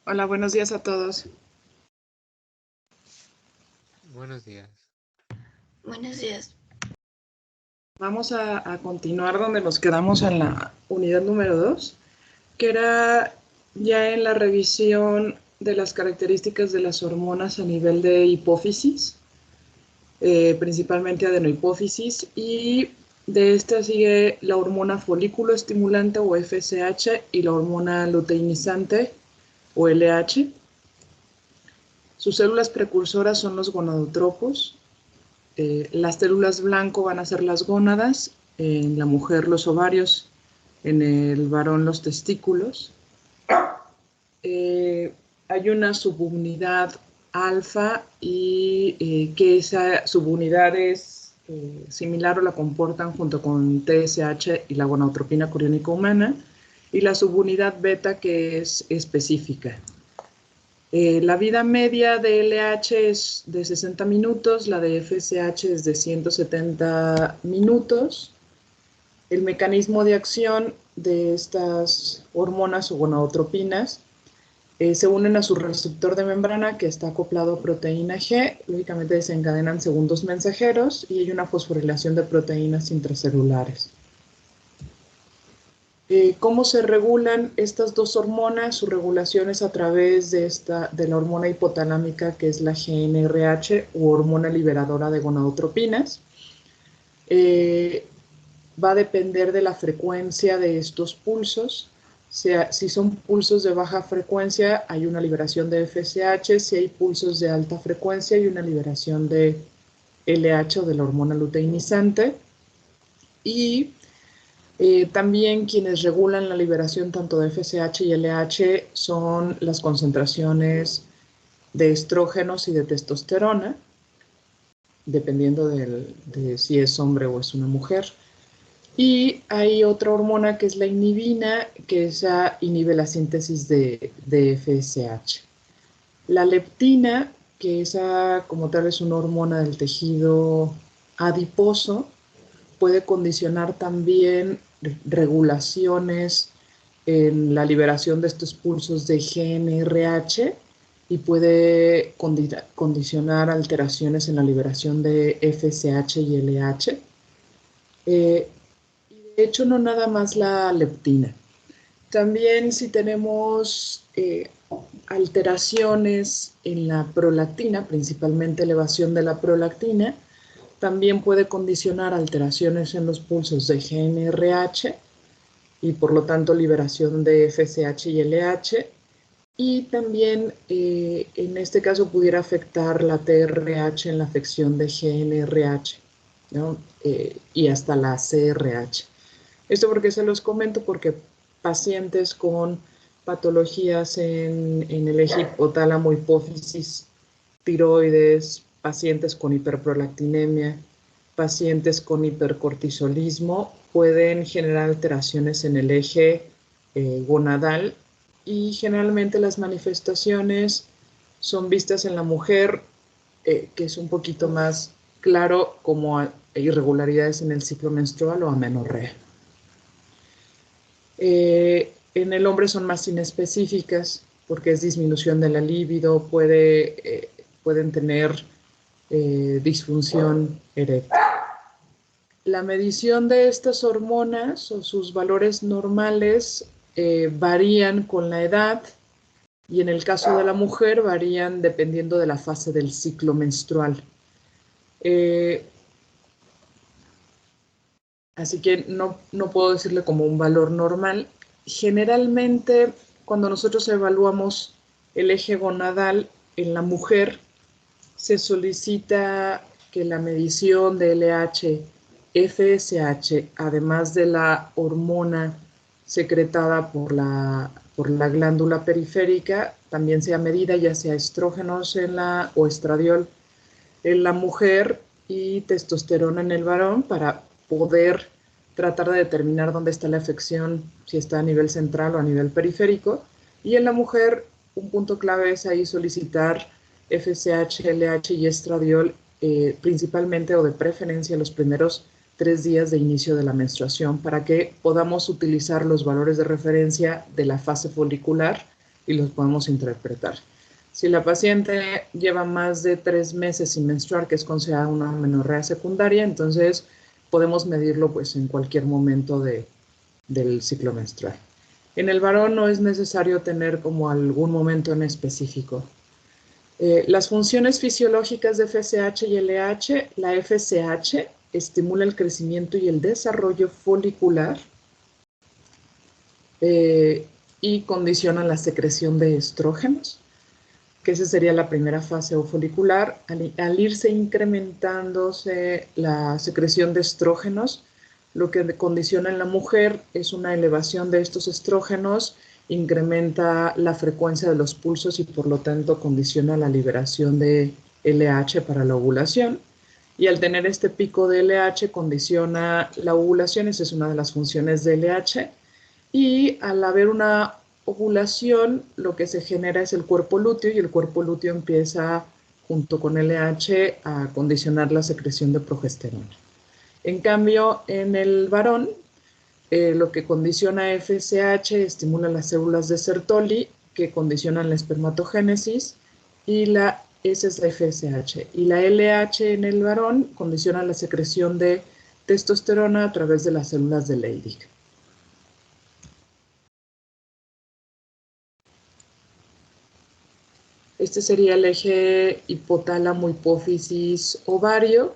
Hola, buenos días a todos. Buenos días. Buenos días. Vamos a continuar donde nos quedamos en la unidad número 2, que era ya en la revisión de las características de las hormonas a nivel de hipófisis, principalmente adenohipófisis, y de esta sigue la hormona folículo estimulante o FSH y la hormona luteinizante o LH. Sus células precursoras son los gonadotropos. Las células blanco van a ser las gónadas, en la mujer los ovarios, en el varón los testículos. Hay una subunidad alfa y que esa subunidad es similar o la comportan junto con TSH y la gonadotropina coriónica humana, y la subunidad beta que es específica. La vida media de LH es de 60 minutos, la de FSH es de 170 minutos. El mecanismo de acción de estas hormonas o gonadotropinas se unen a su receptor de membrana que está acoplado a proteína G, lógicamente desencadenan segundos mensajeros y hay una fosforilación de proteínas intracelulares. ¿Cómo se regulan estas dos hormonas? Su regulación es a través de la hormona hipotalámica, que es la GnRH, u hormona liberadora de gonadotropinas. Va a depender de la frecuencia de estos pulsos. Si son pulsos de baja frecuencia, hay una liberación de FSH. Si hay pulsos de alta frecuencia, hay una liberación de LH o de la hormona luteinizante. Y también quienes regulan la liberación tanto de FSH y LH son las concentraciones de estrógenos y de testosterona, dependiendo de si es hombre o es una mujer. Y hay otra hormona que es la inhibina, que esa inhibe la síntesis de FSH. La leptina, que esa como tal es una hormona del tejido adiposo, puede condicionar también regulaciones en la liberación de estos pulsos de GnRH y puede condicionar alteraciones en la liberación de FSH y LH. De hecho, no nada más la leptina. También si tenemos alteraciones en la prolactina, principalmente elevación de la prolactina, también puede condicionar alteraciones en los pulsos de GnRH y por lo tanto liberación de FSH y LH. Y también en este caso pudiera afectar la TRH en la afección de GnRH, ¿no? Y hasta la CRH. Esto porque se los comento porque pacientes con patologías en el eje hipotálamo, hipófisis, tiroides, pacientes con hiperprolactinemia, pacientes con hipercortisolismo pueden generar alteraciones en el eje gonadal y generalmente las manifestaciones son vistas en la mujer, que es un poquito más claro, como irregularidades en el ciclo menstrual o amenorrea. En el hombre son más inespecíficas porque es disminución de la libido, pueden tener disfunción eréctil. La medición de estas hormonas o sus valores normales varían con la edad y en el caso de la mujer varían dependiendo de la fase del ciclo menstrual. Así que no puedo decirle como un valor normal. Generalmente, cuando nosotros evaluamos el eje gonadal en la mujer, se solicita que la medición de LH, FSH, además de la hormona secretada por la glándula periférica, también sea medida, ya sea estrógenos o estradiol en la mujer y testosterona en el varón, para poder tratar de determinar dónde está la afección, si está a nivel central o a nivel periférico. Y en la mujer, un punto clave es ahí solicitar FSH, LH y estradiol, principalmente o de preferencia los primeros 3 días de inicio de la menstruación, para que podamos utilizar los valores de referencia de la fase folicular y los podemos interpretar. Si la paciente lleva más de 3 meses sin menstruar, que es considerada una amenorrea secundaria, entonces podemos medirlo pues, en cualquier momento del ciclo menstrual. En el varón no es necesario tener como algún momento en específico. Las funciones fisiológicas de FSH y LH, la FSH estimula el crecimiento y el desarrollo folicular y condiciona la secreción de estrógenos, que esa sería la primera fase folicular. Al irse incrementándose la secreción de estrógenos, lo que condiciona en la mujer es una elevación de estos estrógenos, incrementa la frecuencia de los pulsos y por lo tanto condiciona la liberación de LH para la ovulación. Y al tener este pico de LH condiciona la ovulación, esa es una de las funciones de LH. Y al haber una ovulación, lo que se genera es el cuerpo lúteo y el cuerpo lúteo empieza, junto con LH, a condicionar la secreción de progesterona. En cambio, en el varón, lo que condiciona FSH estimula las células de Sertoli, que condicionan la espermatogénesis, y esa es la FSH. Y la LH en el varón condiciona la secreción de testosterona a través de las células de Leydig. Este sería el eje hipotálamo-hipófisis-ovario.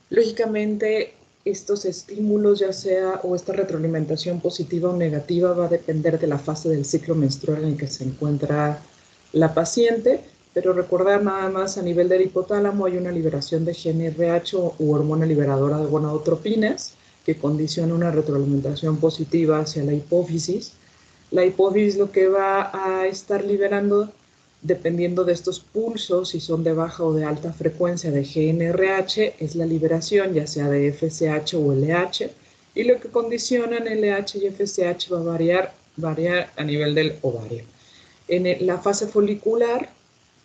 Lógicamente, estos estímulos, ya sea, o esta retroalimentación positiva o negativa, va a depender de la fase del ciclo menstrual en que se encuentra la paciente, pero recordar nada más, a nivel del hipotálamo hay una liberación de GnRH u hormona liberadora de gonadotropinas que condiciona una retroalimentación positiva hacia la hipófisis. La hipófisis lo que va a estar liberando, dependiendo de estos pulsos, si son de baja o de alta frecuencia de GnRH, es la liberación ya sea de FSH o LH, y lo que condicionan LH y FSH va a variar a nivel del ovario. En la fase folicular,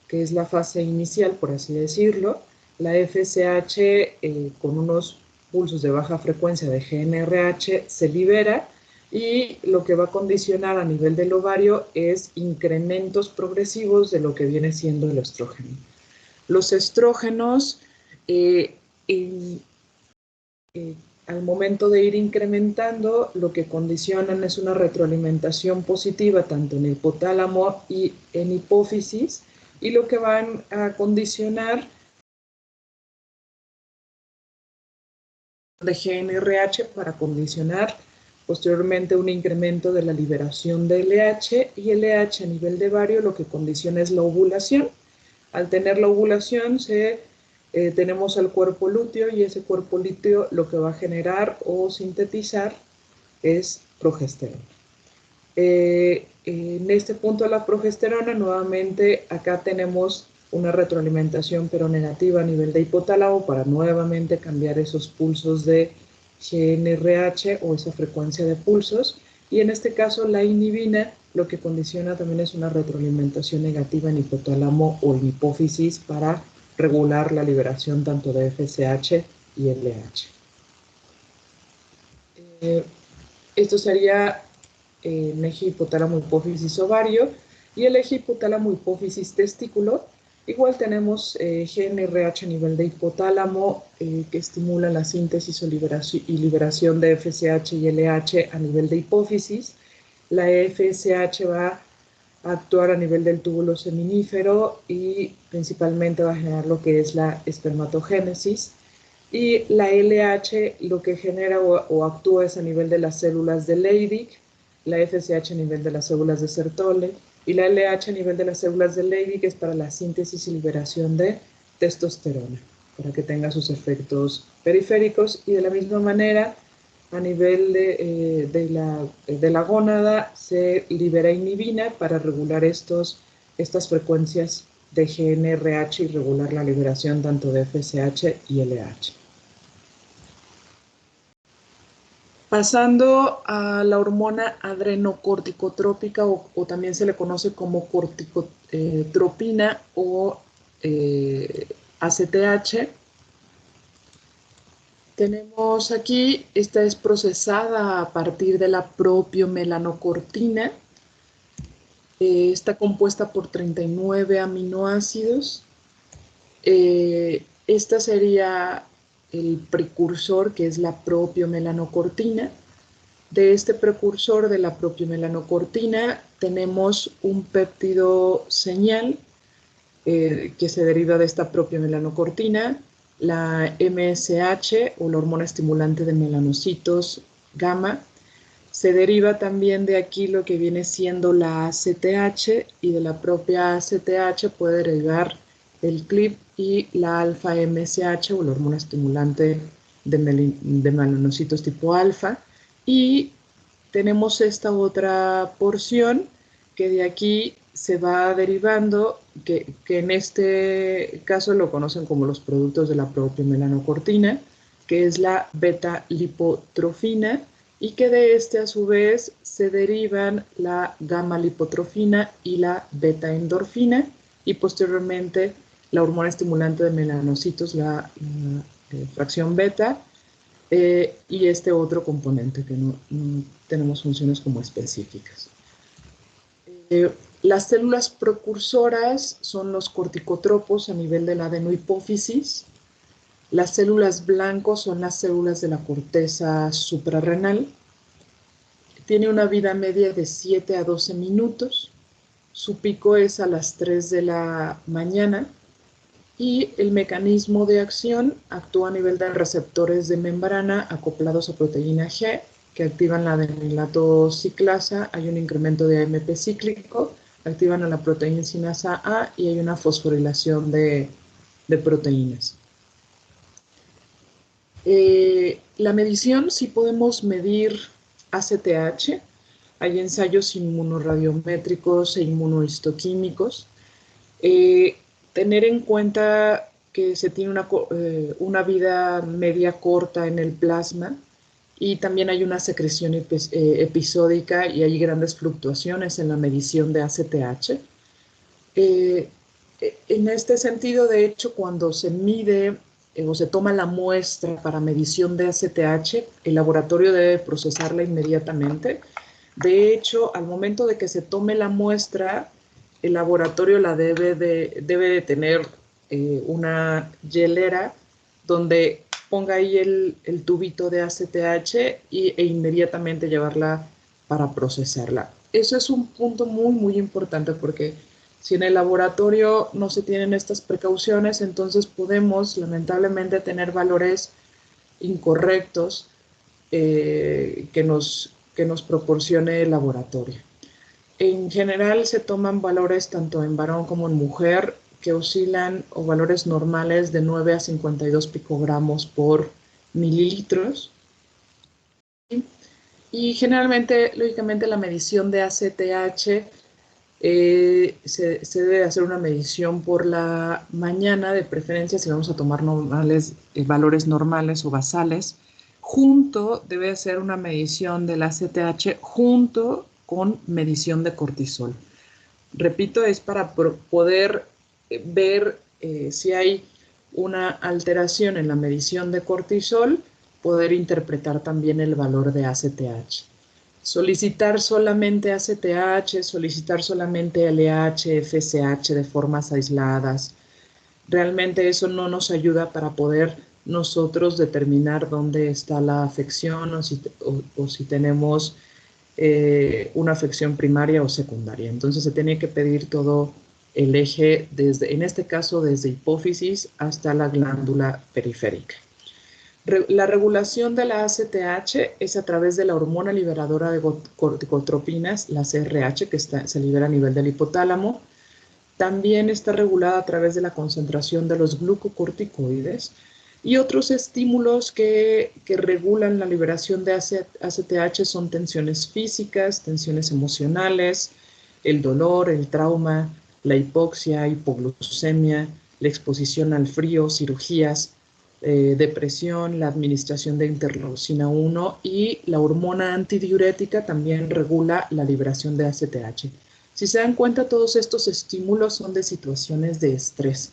que es la fase inicial, por así decirlo, la FSH con unos pulsos de baja frecuencia de GnRH se libera, y lo que va a condicionar a nivel del ovario es incrementos progresivos de lo que viene siendo el estrógeno. Los estrógenos, al momento de ir incrementando, lo que condicionan es una retroalimentación positiva tanto en el hipotálamo y en hipófisis, y lo que van a condicionar de GnRH para condicionar posteriormente un incremento de la liberación de LH, y LH a nivel de ovario lo que condiciona es la ovulación. Al tener la ovulación tenemos al cuerpo lúteo, y ese cuerpo lúteo lo que va a generar o sintetizar es progesterona. En este punto de la progesterona, nuevamente acá tenemos una retroalimentación pero negativa a nivel de hipotálamo para nuevamente cambiar esos pulsos de GnRH o esa frecuencia de pulsos, y en este caso la inhibina lo que condiciona también es una retroalimentación negativa en hipotálamo o en hipófisis para regular la liberación tanto de FSH y LH. Esto sería el eje hipotálamo-hipófisis-ovario, y el eje hipotálamo-hipófisis-testículo. Igual tenemos GnRH a nivel de hipotálamo que estimula la síntesis y liberación de FSH y LH a nivel de hipófisis. La FSH va a actuar a nivel del túbulo seminífero y principalmente va a generar lo que es la espermatogénesis. Y la LH lo que genera o actúa es a nivel de las células de Leydig, la FSH a nivel de las células de Sertoli, y la LH a nivel de las células de Leydig es para la síntesis y liberación de testosterona, para que tenga sus efectos periféricos. Y de la misma manera, a nivel de la gónada se libera inhibina para regular estas frecuencias de GnRH y regular la liberación tanto de FSH y LH. Pasando a la hormona adrenocorticotrópica, o también se le conoce como corticotropina o ACTH. Tenemos aquí, esta es procesada a partir de la propiomelaanocortina, Está compuesta por 39 aminoácidos. Esta sería el precursor, que es la propiomelanocortina. De este precursor de la propiomelanocortina tenemos un péptido señal que se deriva de esta propiomelanocortina, la MSH o la hormona estimulante de melanocitos gamma. Se deriva también de aquí lo que viene siendo la ACTH, y de la propia ACTH puede derivar el CLIP y la alfa MSH o la hormona estimulante de melanocitos tipo alfa. Y tenemos esta otra porción que de aquí se va derivando, que en este caso lo conocen como los productos de la propia melanocortina, que es la beta-lipotrofina, y que de este a su vez se derivan la gamma-lipotrofina y la beta-endorfina, y posteriormente la hormona estimulante de melanocitos, la fracción beta, y este otro componente que no tenemos funciones como específicas. Las células precursoras son los corticotropos a nivel de la adenohipófisis. Las células blancos son las células de la corteza suprarrenal. Tiene una vida media de 7 a 12 minutos. Su pico es a las 3 de la mañana. Y el mecanismo de acción actúa a nivel de receptores de membrana acoplados a proteína G, que activan la adenilato ciclasa. Hay un incremento de AMP cíclico, activan a la proteína sinasa A, y hay una fosforilación de proteínas. La medición, sí podemos medir ACTH. Hay ensayos inmunorradiométricos e inmunohistoquímicos. Tener en cuenta que se tiene una vida media corta en el plasma, y también hay una secreción episódica, y hay grandes fluctuaciones en la medición de ACTH. En este sentido, de hecho, cuando se mide o se toma la muestra para medición de ACTH, el laboratorio debe procesarla inmediatamente. De hecho, al momento de que se tome la muestra, el laboratorio la debe de tener una hielera donde ponga ahí el tubito de ACTH e inmediatamente llevarla para procesarla. Eso es un punto muy, muy importante, porque si en el laboratorio no se tienen estas precauciones, entonces podemos lamentablemente tener valores incorrectos que nos proporcione el laboratorio. En general se toman valores tanto en varón como en mujer que oscilan, o valores normales, de 9 a 52 picogramos por mililitros. Y generalmente, lógicamente, la medición de ACTH se debe hacer una medición por la mañana, de preferencia si vamos a tomar valores normales o basales. Debe hacer una medición del ACTH junto con medición de cortisol. Repito, es para poder ver si hay una alteración en la medición de cortisol, poder interpretar también el valor de ACTH. Solicitar solamente ACTH, solicitar solamente LH, FSH de formas aisladas, realmente eso no nos ayuda para poder nosotros determinar dónde está la afección, o si tenemos una afección primaria o secundaria. Entonces se tiene que pedir todo el eje, en este caso desde hipófisis hasta la glándula periférica. La regulación de la ACTH es a través de la hormona liberadora de corticotropinas, la CRH, que se libera a nivel del hipotálamo. También está regulada a través de la concentración de los glucocorticoides, y otros estímulos que regulan la liberación de ACTH son tensiones físicas, tensiones emocionales, el dolor, el trauma, la hipoxia, hipoglucemia, la exposición al frío, cirugías, depresión, la administración de interleucina 1, y la hormona antidiurética también regula la liberación de ACTH. Si se dan cuenta, todos estos estímulos son de situaciones de estrés.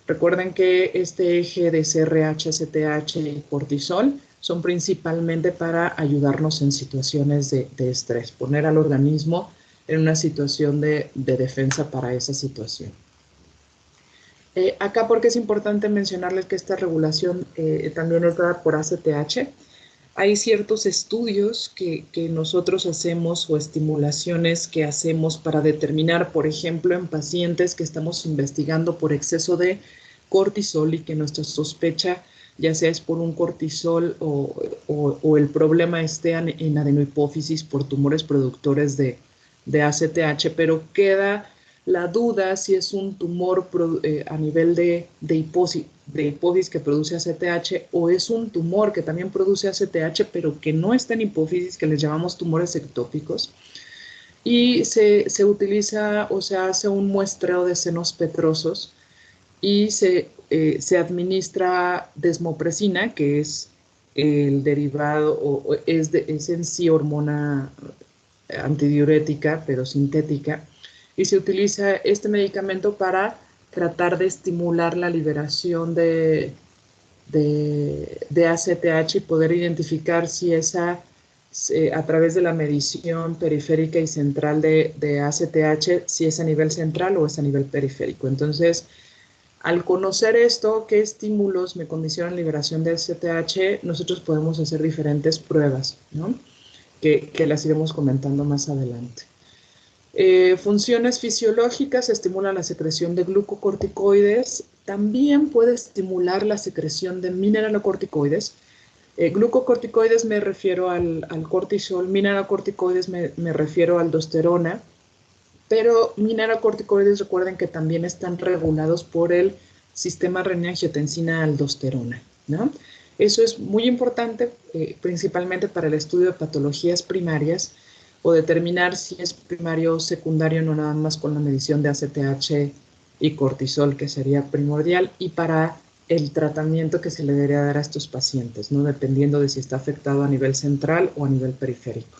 Recuerden que este eje de CRH, ACTH y cortisol son principalmente para ayudarnos en situaciones de estrés, poner al organismo en una situación de defensa para esa situación. Acá porque es importante mencionarles que esta regulación también es dada por ACTH. Hay ciertos estudios que nosotros hacemos o estimulaciones que hacemos para determinar, por ejemplo, en pacientes que estamos investigando por exceso de cortisol y que nuestra sospecha ya sea es por un cortisol o el problema esté en adenohipófisis por tumores productores de ACTH, pero queda la duda si es un tumor a nivel de hipófisis que produce ACTH o es un tumor que también produce ACTH, pero que no está en hipófisis, que les llamamos tumores ectópicos. Y se utiliza o se hace un muestreo de senos petrosos y se administra desmopresina, que es el derivado o es en sí hormona antidiurética, pero sintética, y se utiliza este medicamento para tratar de estimular la liberación de ACTH y poder identificar si esa, a través de la medición periférica y central de ACTH, si es a nivel central o es a nivel periférico. Entonces, al conocer esto, qué estímulos me condicionan liberación de ACTH, nosotros podemos hacer diferentes pruebas, ¿no? Que las iremos comentando más adelante. Funciones fisiológicas: estimulan la secreción de glucocorticoides, también puede estimular la secreción de mineralocorticoides. Glucocorticoides me refiero al cortisol, mineralocorticoides me refiero a aldosterona, pero mineralocorticoides recuerden que también están regulados por el sistema renina-angiotensina-aldosterona, ¿no? Eso es muy importante, principalmente para el estudio de patologías primarias o determinar si es primario o secundario, no nada más con la medición de ACTH y cortisol, que sería primordial, y para el tratamiento que se le debería dar a estos pacientes, ¿no? Dependiendo de si está afectado a nivel central o a nivel periférico.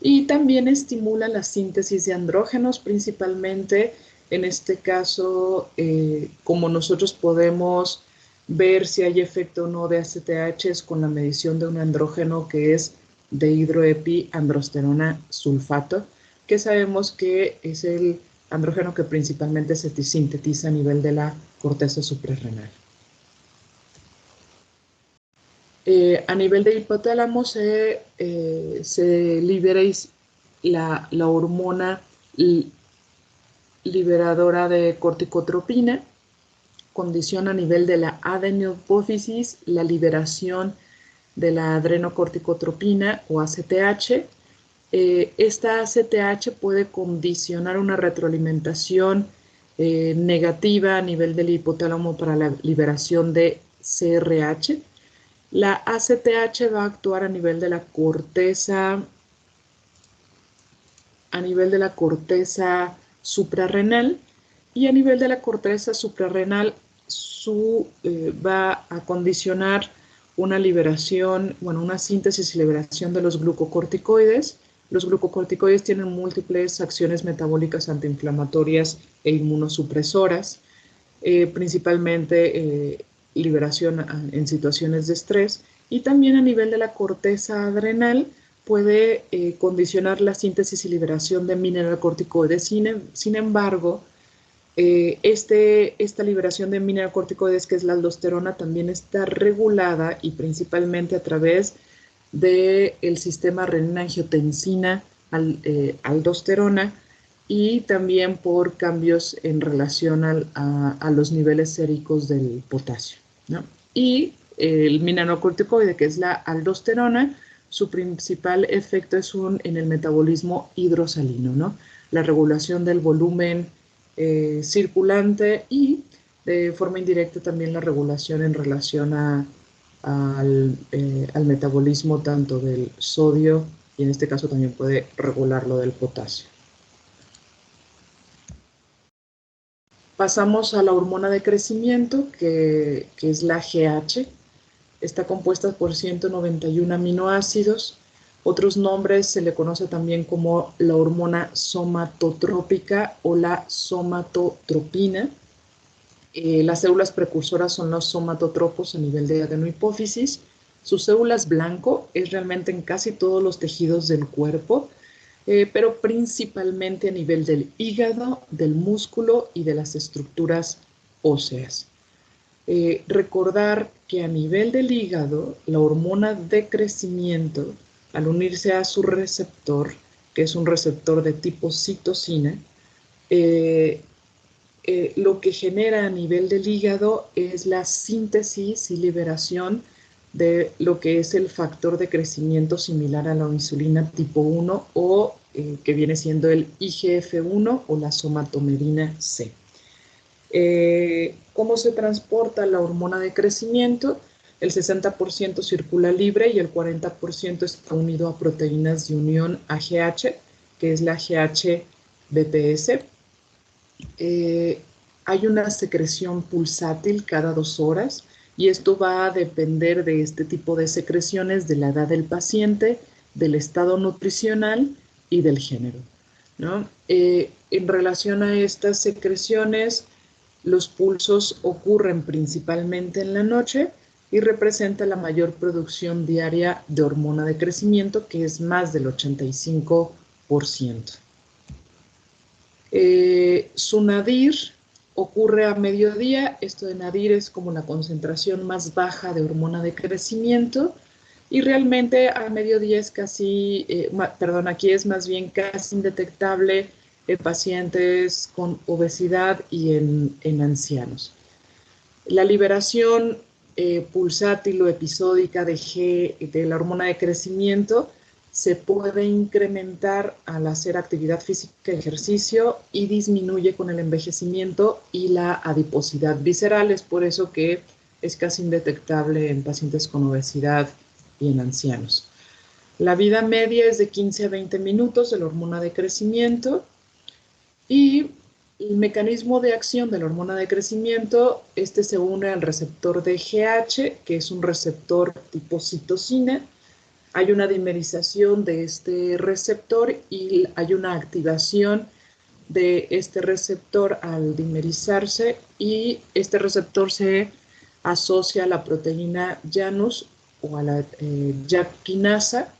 Y también estimula la síntesis de andrógenos, principalmente en este caso, como nosotros podemos ver si hay efecto o no de ACTH es con la medición de un andrógeno que es dehidroepiandrosterona sulfato, que sabemos que es el andrógeno que principalmente se sintetiza a nivel de la corteza suprarrenal. A nivel de hipotálamo se libera la hormona liberadora de corticotropina, condiciona a nivel de la adenopófisis la liberación de la adrenocorticotropina o ACTH. Esta ACTH puede condicionar una retroalimentación negativa a nivel del hipotálamo para la liberación de CRH. La ACTH va a actuar a nivel de la corteza suprarrenal, y a nivel de la corteza suprarrenal va a condicionar una liberación, una síntesis y liberación de los glucocorticoides. Los glucocorticoides tienen múltiples acciones metabólicas antiinflamatorias e inmunosupresoras, principalmente liberación en situaciones de estrés, y también a nivel de la corteza adrenal puede condicionar la síntesis y liberación de mineralocorticoides. Sin embargo, esta liberación de mineralocorticoides, que es la aldosterona, también está regulada y principalmente a través del sistema renina-angiotensina-aldosterona, y también por cambios en relación a los niveles séricos del potasio, ¿no? Y el mineralocorticoide, que es la aldosterona, su principal efecto es en el metabolismo hidrosalino, ¿no? La regulación del volumen circulante y de forma indirecta también la regulación en relación al metabolismo tanto del sodio, y en este caso también puede regular lo del potasio. Pasamos a la hormona de crecimiento, que es la GH. Está compuesta por 191 aminoácidos. Otros nombres: se le conoce también como la hormona somatotrópica o la somatotropina. Las células precursoras son los somatotropos a nivel de adenohipófisis. Sus células blanco es realmente en casi todos los tejidos del cuerpo. pero principalmente a nivel del hígado, del músculo y de las estructuras óseas. Recordar que a nivel del hígado, la hormona de crecimiento, al unirse a su receptor, que es un receptor de tipo citocina, lo que genera a nivel del hígado es la síntesis y liberación de lo que es el factor de crecimiento similar a la insulina tipo 1 o que viene siendo el IGF-1 o la somatomedina C. ¿Cómo se transporta la hormona de crecimiento? El 60% circula libre y el 40% está unido a proteínas de unión AGH, que es la GH-BPS. Hay una secreción pulsátil cada 2 horas y esto va a depender de este tipo de secreciones, de la edad del paciente, del estado nutricional y del género, ¿no? En relación a estas secreciones, los pulsos ocurren principalmente en la noche y representa la mayor producción diaria de hormona de crecimiento, que es más del 85%. Su nadir ocurre a mediodía. Esto de nadir es como la concentración más baja de hormona de crecimiento y realmente a mediodía es casi, aquí es más bien casi indetectable en pacientes con obesidad y en ancianos. La liberación pulsátil o episódica de la hormona de crecimiento se puede incrementar al hacer actividad física y ejercicio y disminuye con el envejecimiento y la adiposidad visceral. Es por eso que es casi indetectable en pacientes con obesidad y en ancianos. La vida media es de 15 a 20 minutos de la hormona de crecimiento y el mecanismo de acción de la hormona de crecimiento, se une al receptor de GH, que es un receptor tipo citocina. Hay una dimerización de este receptor y hay una activación de este receptor al dimerizarse y este receptor se asocia a la proteína Janus o a la JAK quinasa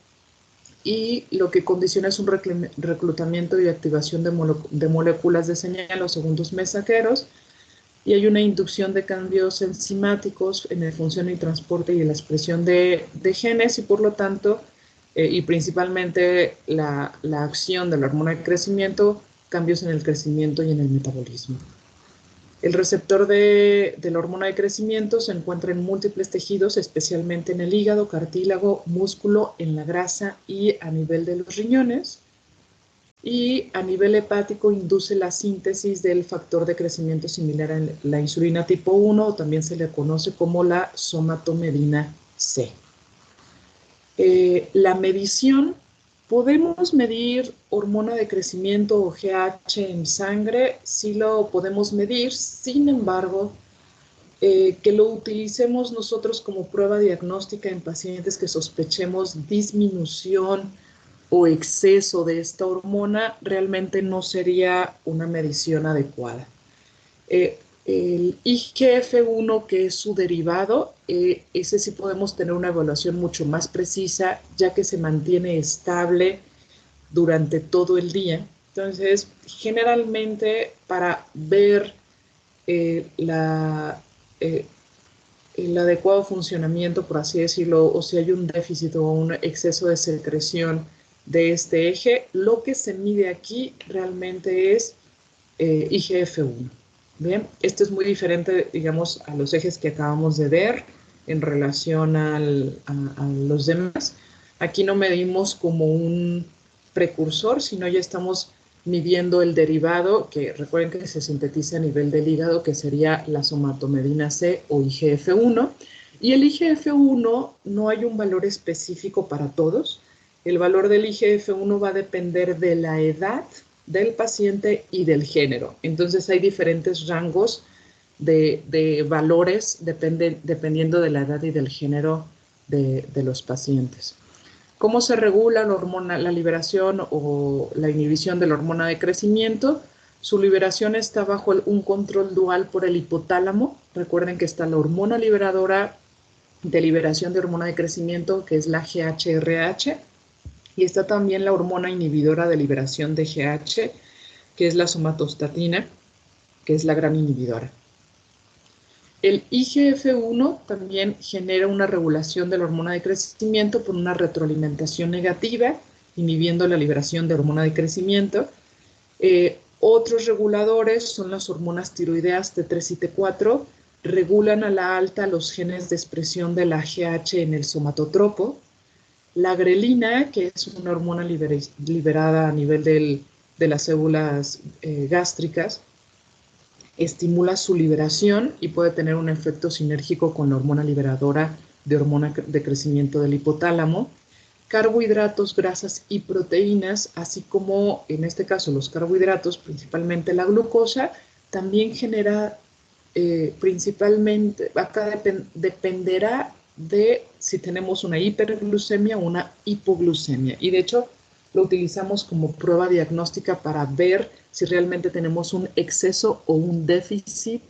y lo que condiciona es un reclutamiento y activación de moléculas de señal o segundos mensajeros y hay una inducción de cambios enzimáticos en la función y transporte y en la expresión de genes y por lo tanto, y principalmente la acción de la hormona de crecimiento, cambios en el crecimiento y en el metabolismo. El receptor de la hormona de crecimiento se encuentra en múltiples tejidos, especialmente en el hígado, cartílago, músculo, en la grasa y a nivel de los riñones. Y a nivel hepático induce la síntesis del factor de crecimiento similar a la insulina tipo 1, o también se le conoce como la somatomedina C. La medición, podemos medir hormona de crecimiento o GH en sangre, sí lo podemos medir, sin embargo, que lo utilicemos nosotros como prueba diagnóstica en pacientes que sospechemos disminución o exceso de esta hormona, realmente no sería una medición adecuada. El IGF-1, que es su derivado, ese sí podemos tener una evaluación mucho más precisa, ya que se mantiene estable durante todo el día. Entonces, generalmente para ver el adecuado funcionamiento, por así decirlo, o si hay un déficit o un exceso de secreción de este eje, lo que se mide aquí realmente es IGF-1. Bien, esto es muy diferente, digamos, a los ejes que acabamos de ver en relación a los demás. Aquí no medimos como un precursor, sino ya estamos midiendo el derivado, que recuerden que se sintetiza a nivel del hígado, que sería la somatomedina C o IGF-1. Y el IGF-1 no hay un valor específico para todos. El valor del IGF-1 va a depender de la edad del paciente y del género. Entonces hay diferentes rangos de valores dependiendo de la edad y del género de los pacientes. ¿Cómo se regula la liberación o la inhibición de la hormona de crecimiento? Su liberación está bajo un control dual por el hipotálamo. Recuerden que está la hormona liberadora de liberación de hormona de crecimiento, que es la GHRH, Y está también la hormona inhibidora de liberación de GH, que es la somatostatina, que es la gran inhibidora. El IGF-1 también genera una regulación de la hormona de crecimiento por una retroalimentación negativa, inhibiendo la liberación de hormona de crecimiento. Otros reguladores son las hormonas tiroideas T3 y T4, regulan a la alta los genes de expresión de la GH en el somatotropo. La grelina, que es una hormona liberada a nivel de las células gástricas, estimula su liberación y puede tener un efecto sinérgico con la hormona liberadora de hormona de crecimiento del hipotálamo. Carbohidratos, grasas y proteínas, así como en este caso los carbohidratos, principalmente la glucosa, también genera principalmente, acá dependerá de si tenemos una hiperglucemia o una hipoglucemia. Y de hecho lo utilizamos como prueba diagnóstica para ver si realmente tenemos un exceso o un déficit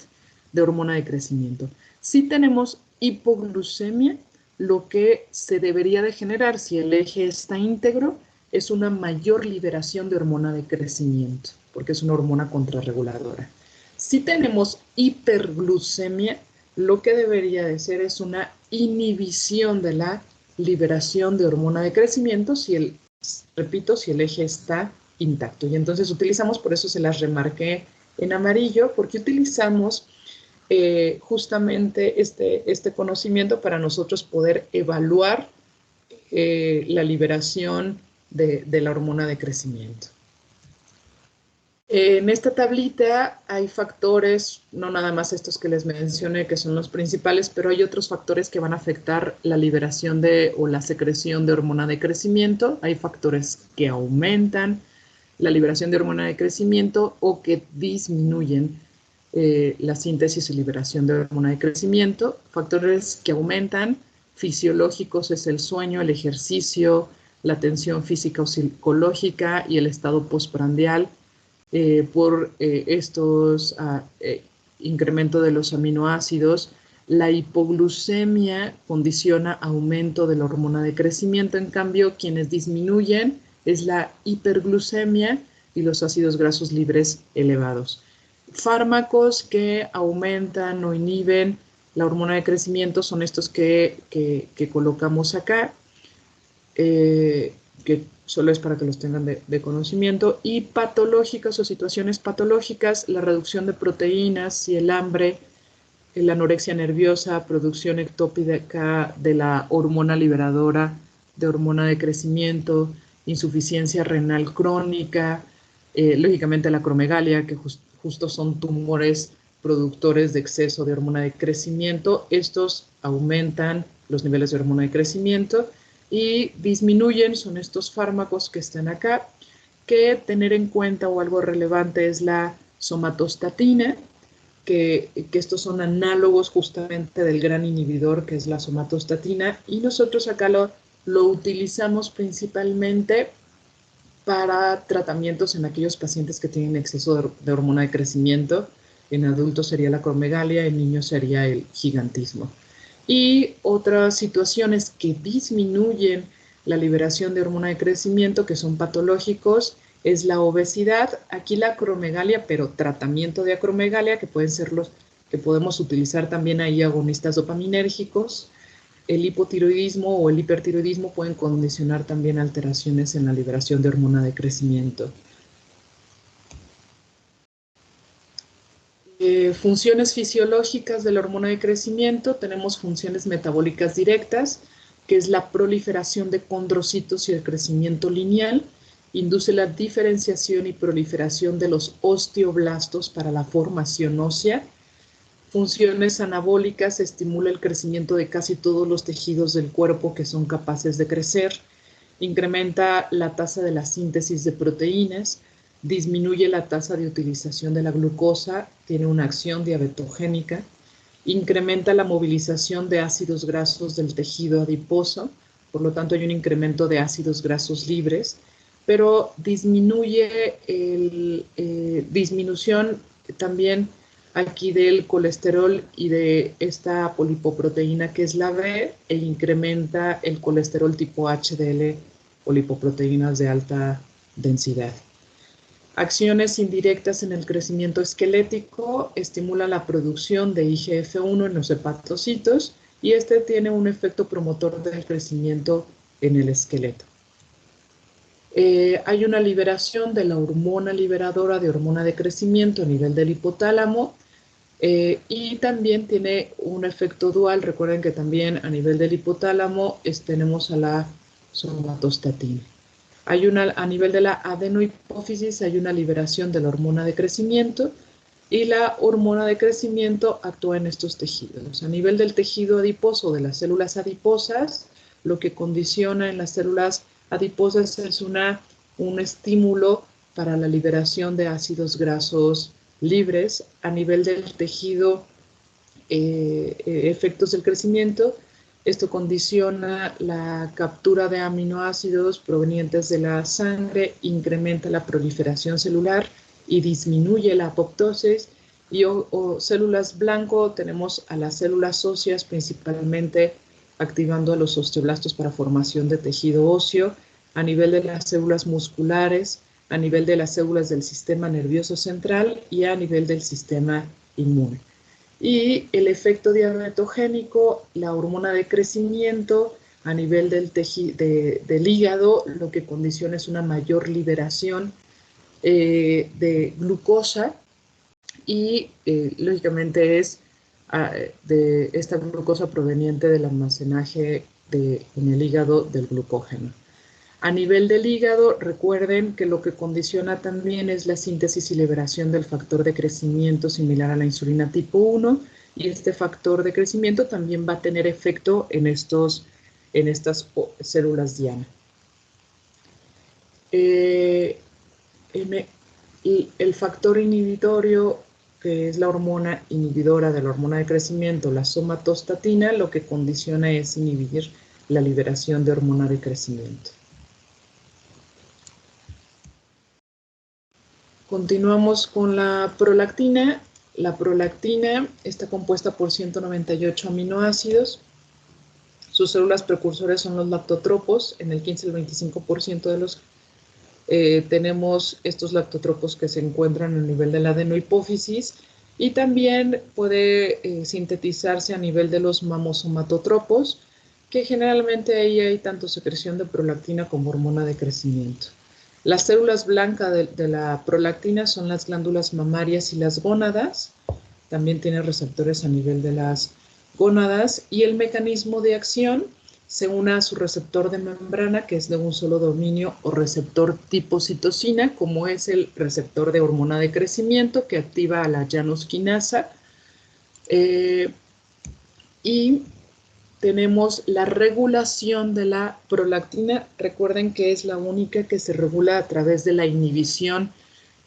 de hormona de crecimiento. Si tenemos hipoglucemia, lo que se debería de generar si el eje está íntegro es una mayor liberación de hormona de crecimiento, porque es una hormona contrarreguladora. Si tenemos hiperglucemia, lo que debería de ser es una inhibición de la liberación de hormona de crecimiento repito, si el eje está intacto. Y entonces utilizamos, por eso se las remarqué en amarillo, porque utilizamos justamente este conocimiento para nosotros poder evaluar la liberación de la hormona de crecimiento. En esta tablita hay factores, no nada más estos que les mencioné, que son los principales, pero hay otros factores que van a afectar la liberación o la secreción de hormona de crecimiento. Hay factores que aumentan la liberación de hormona de crecimiento o que disminuyen la síntesis y liberación de hormona de crecimiento. Factores que aumentan, fisiológicos, es el sueño, el ejercicio, la tensión física o psicológica y el estado postprandial. Por estos incremento de los aminoácidos. La hipoglucemia condiciona aumento de la hormona de crecimiento, en cambio quienes disminuyen es la hiperglucemia y los ácidos grasos libres elevados. Fármacos que aumentan o inhiben la hormona de crecimiento son estos que colocamos acá, que solo es para que los tengan de conocimiento, y patológicas o situaciones patológicas, la reducción de proteínas y el hambre, la anorexia nerviosa, producción ectópica de la hormona liberadora de hormona de crecimiento, insuficiencia renal crónica, lógicamente la acromegalia, que justo son tumores productores de exceso de hormona de crecimiento. Estos aumentan los niveles de hormona de crecimiento y disminuyen, son estos fármacos que están acá, que tener en cuenta o algo relevante es la somatostatina, que estos son análogos justamente del gran inhibidor que es la somatostatina, y nosotros acá lo utilizamos principalmente para tratamientos en aquellos pacientes que tienen exceso de hormona de crecimiento. En adultos sería la acromegalia, en niños sería el gigantismo. Y otras situaciones que disminuyen la liberación de hormona de crecimiento, que son patológicos, es la obesidad, aquí la acromegalia, pero tratamiento de acromegalia, que pueden ser los que podemos utilizar también ahí agonistas dopaminérgicos. El hipotiroidismo o el hipertiroidismo pueden condicionar también alteraciones en la liberación de hormona de crecimiento. Funciones fisiológicas de la hormona de crecimiento, tenemos funciones metabólicas directas, que es la proliferación de condrocitos y el crecimiento lineal, induce la diferenciación y proliferación de los osteoblastos para la formación ósea. Funciones anabólicas, estimula el crecimiento de casi todos los tejidos del cuerpo que son capaces de crecer, incrementa la tasa de la síntesis de proteínas, disminuye la tasa de utilización de la glucosa, tiene una acción diabetogénica, incrementa la movilización de ácidos grasos del tejido adiposo, por lo tanto hay un incremento de ácidos grasos libres, pero disminuye disminución también aquí del colesterol y de esta polipoproteína que es la B, e incrementa el colesterol tipo HDL o lipoproteínas de alta densidad. Acciones indirectas en el crecimiento esquelético estimulan la producción de IGF-1 en los hepatocitos y este tiene un efecto promotor del crecimiento en el esqueleto. Hay una liberación de la hormona liberadora de hormona de crecimiento a nivel del hipotálamo y también tiene un efecto dual. Recuerden que también a nivel del hipotálamo tenemos a la somatostatina. A nivel de la adenohipófisis hay una liberación de la hormona de crecimiento y la hormona de crecimiento actúa en estos tejidos. A nivel del tejido adiposo de las células adiposas, lo que condiciona en las células adiposas es un estímulo para la liberación de ácidos grasos libres. A nivel del tejido, efectos del crecimiento, esto condiciona la captura de aminoácidos provenientes de la sangre, incrementa la proliferación celular y disminuye la apoptosis. Y células blanco, tenemos a las células óseas principalmente activando a los osteoblastos para formación de tejido óseo, a nivel de las células musculares, a nivel de las células del sistema nervioso central y a nivel del sistema inmune. Y el efecto diabetogénico, la hormona de crecimiento a nivel del hígado, lo que condiciona es una mayor liberación de glucosa y lógicamente es de esta glucosa proveniente del almacenaje en el hígado del glucógeno. A nivel del hígado, recuerden que lo que condiciona también es la síntesis y liberación del factor de crecimiento similar a la insulina tipo 1 y este factor de crecimiento también va a tener efecto en estas células diana. El factor inhibitorio, que es la hormona inhibidora de la hormona de crecimiento, la somatostatina, lo que condiciona es inhibir la liberación de hormona de crecimiento. Continuamos con la prolactina. La prolactina está compuesta por 198 aminoácidos. Sus células precursores son los lactotropos. En el 15 al 25% de los tenemos estos lactotropos que se encuentran a nivel de la adenohipófisis y también puede sintetizarse a nivel de los mamosomatotropos, que generalmente ahí hay tanto secreción de prolactina como hormona de crecimiento. Las células blancas de la prolactina son las glándulas mamarias y las gónadas. También tiene receptores a nivel de las gónadas y el mecanismo de acción se une a su receptor de membrana, que es de un solo dominio o receptor tipo citosina, como es el receptor de hormona de crecimiento que activa a la llanosquinasa. Y tenemos la regulación de la prolactina. Recuerden que es la única que se regula a través de la inhibición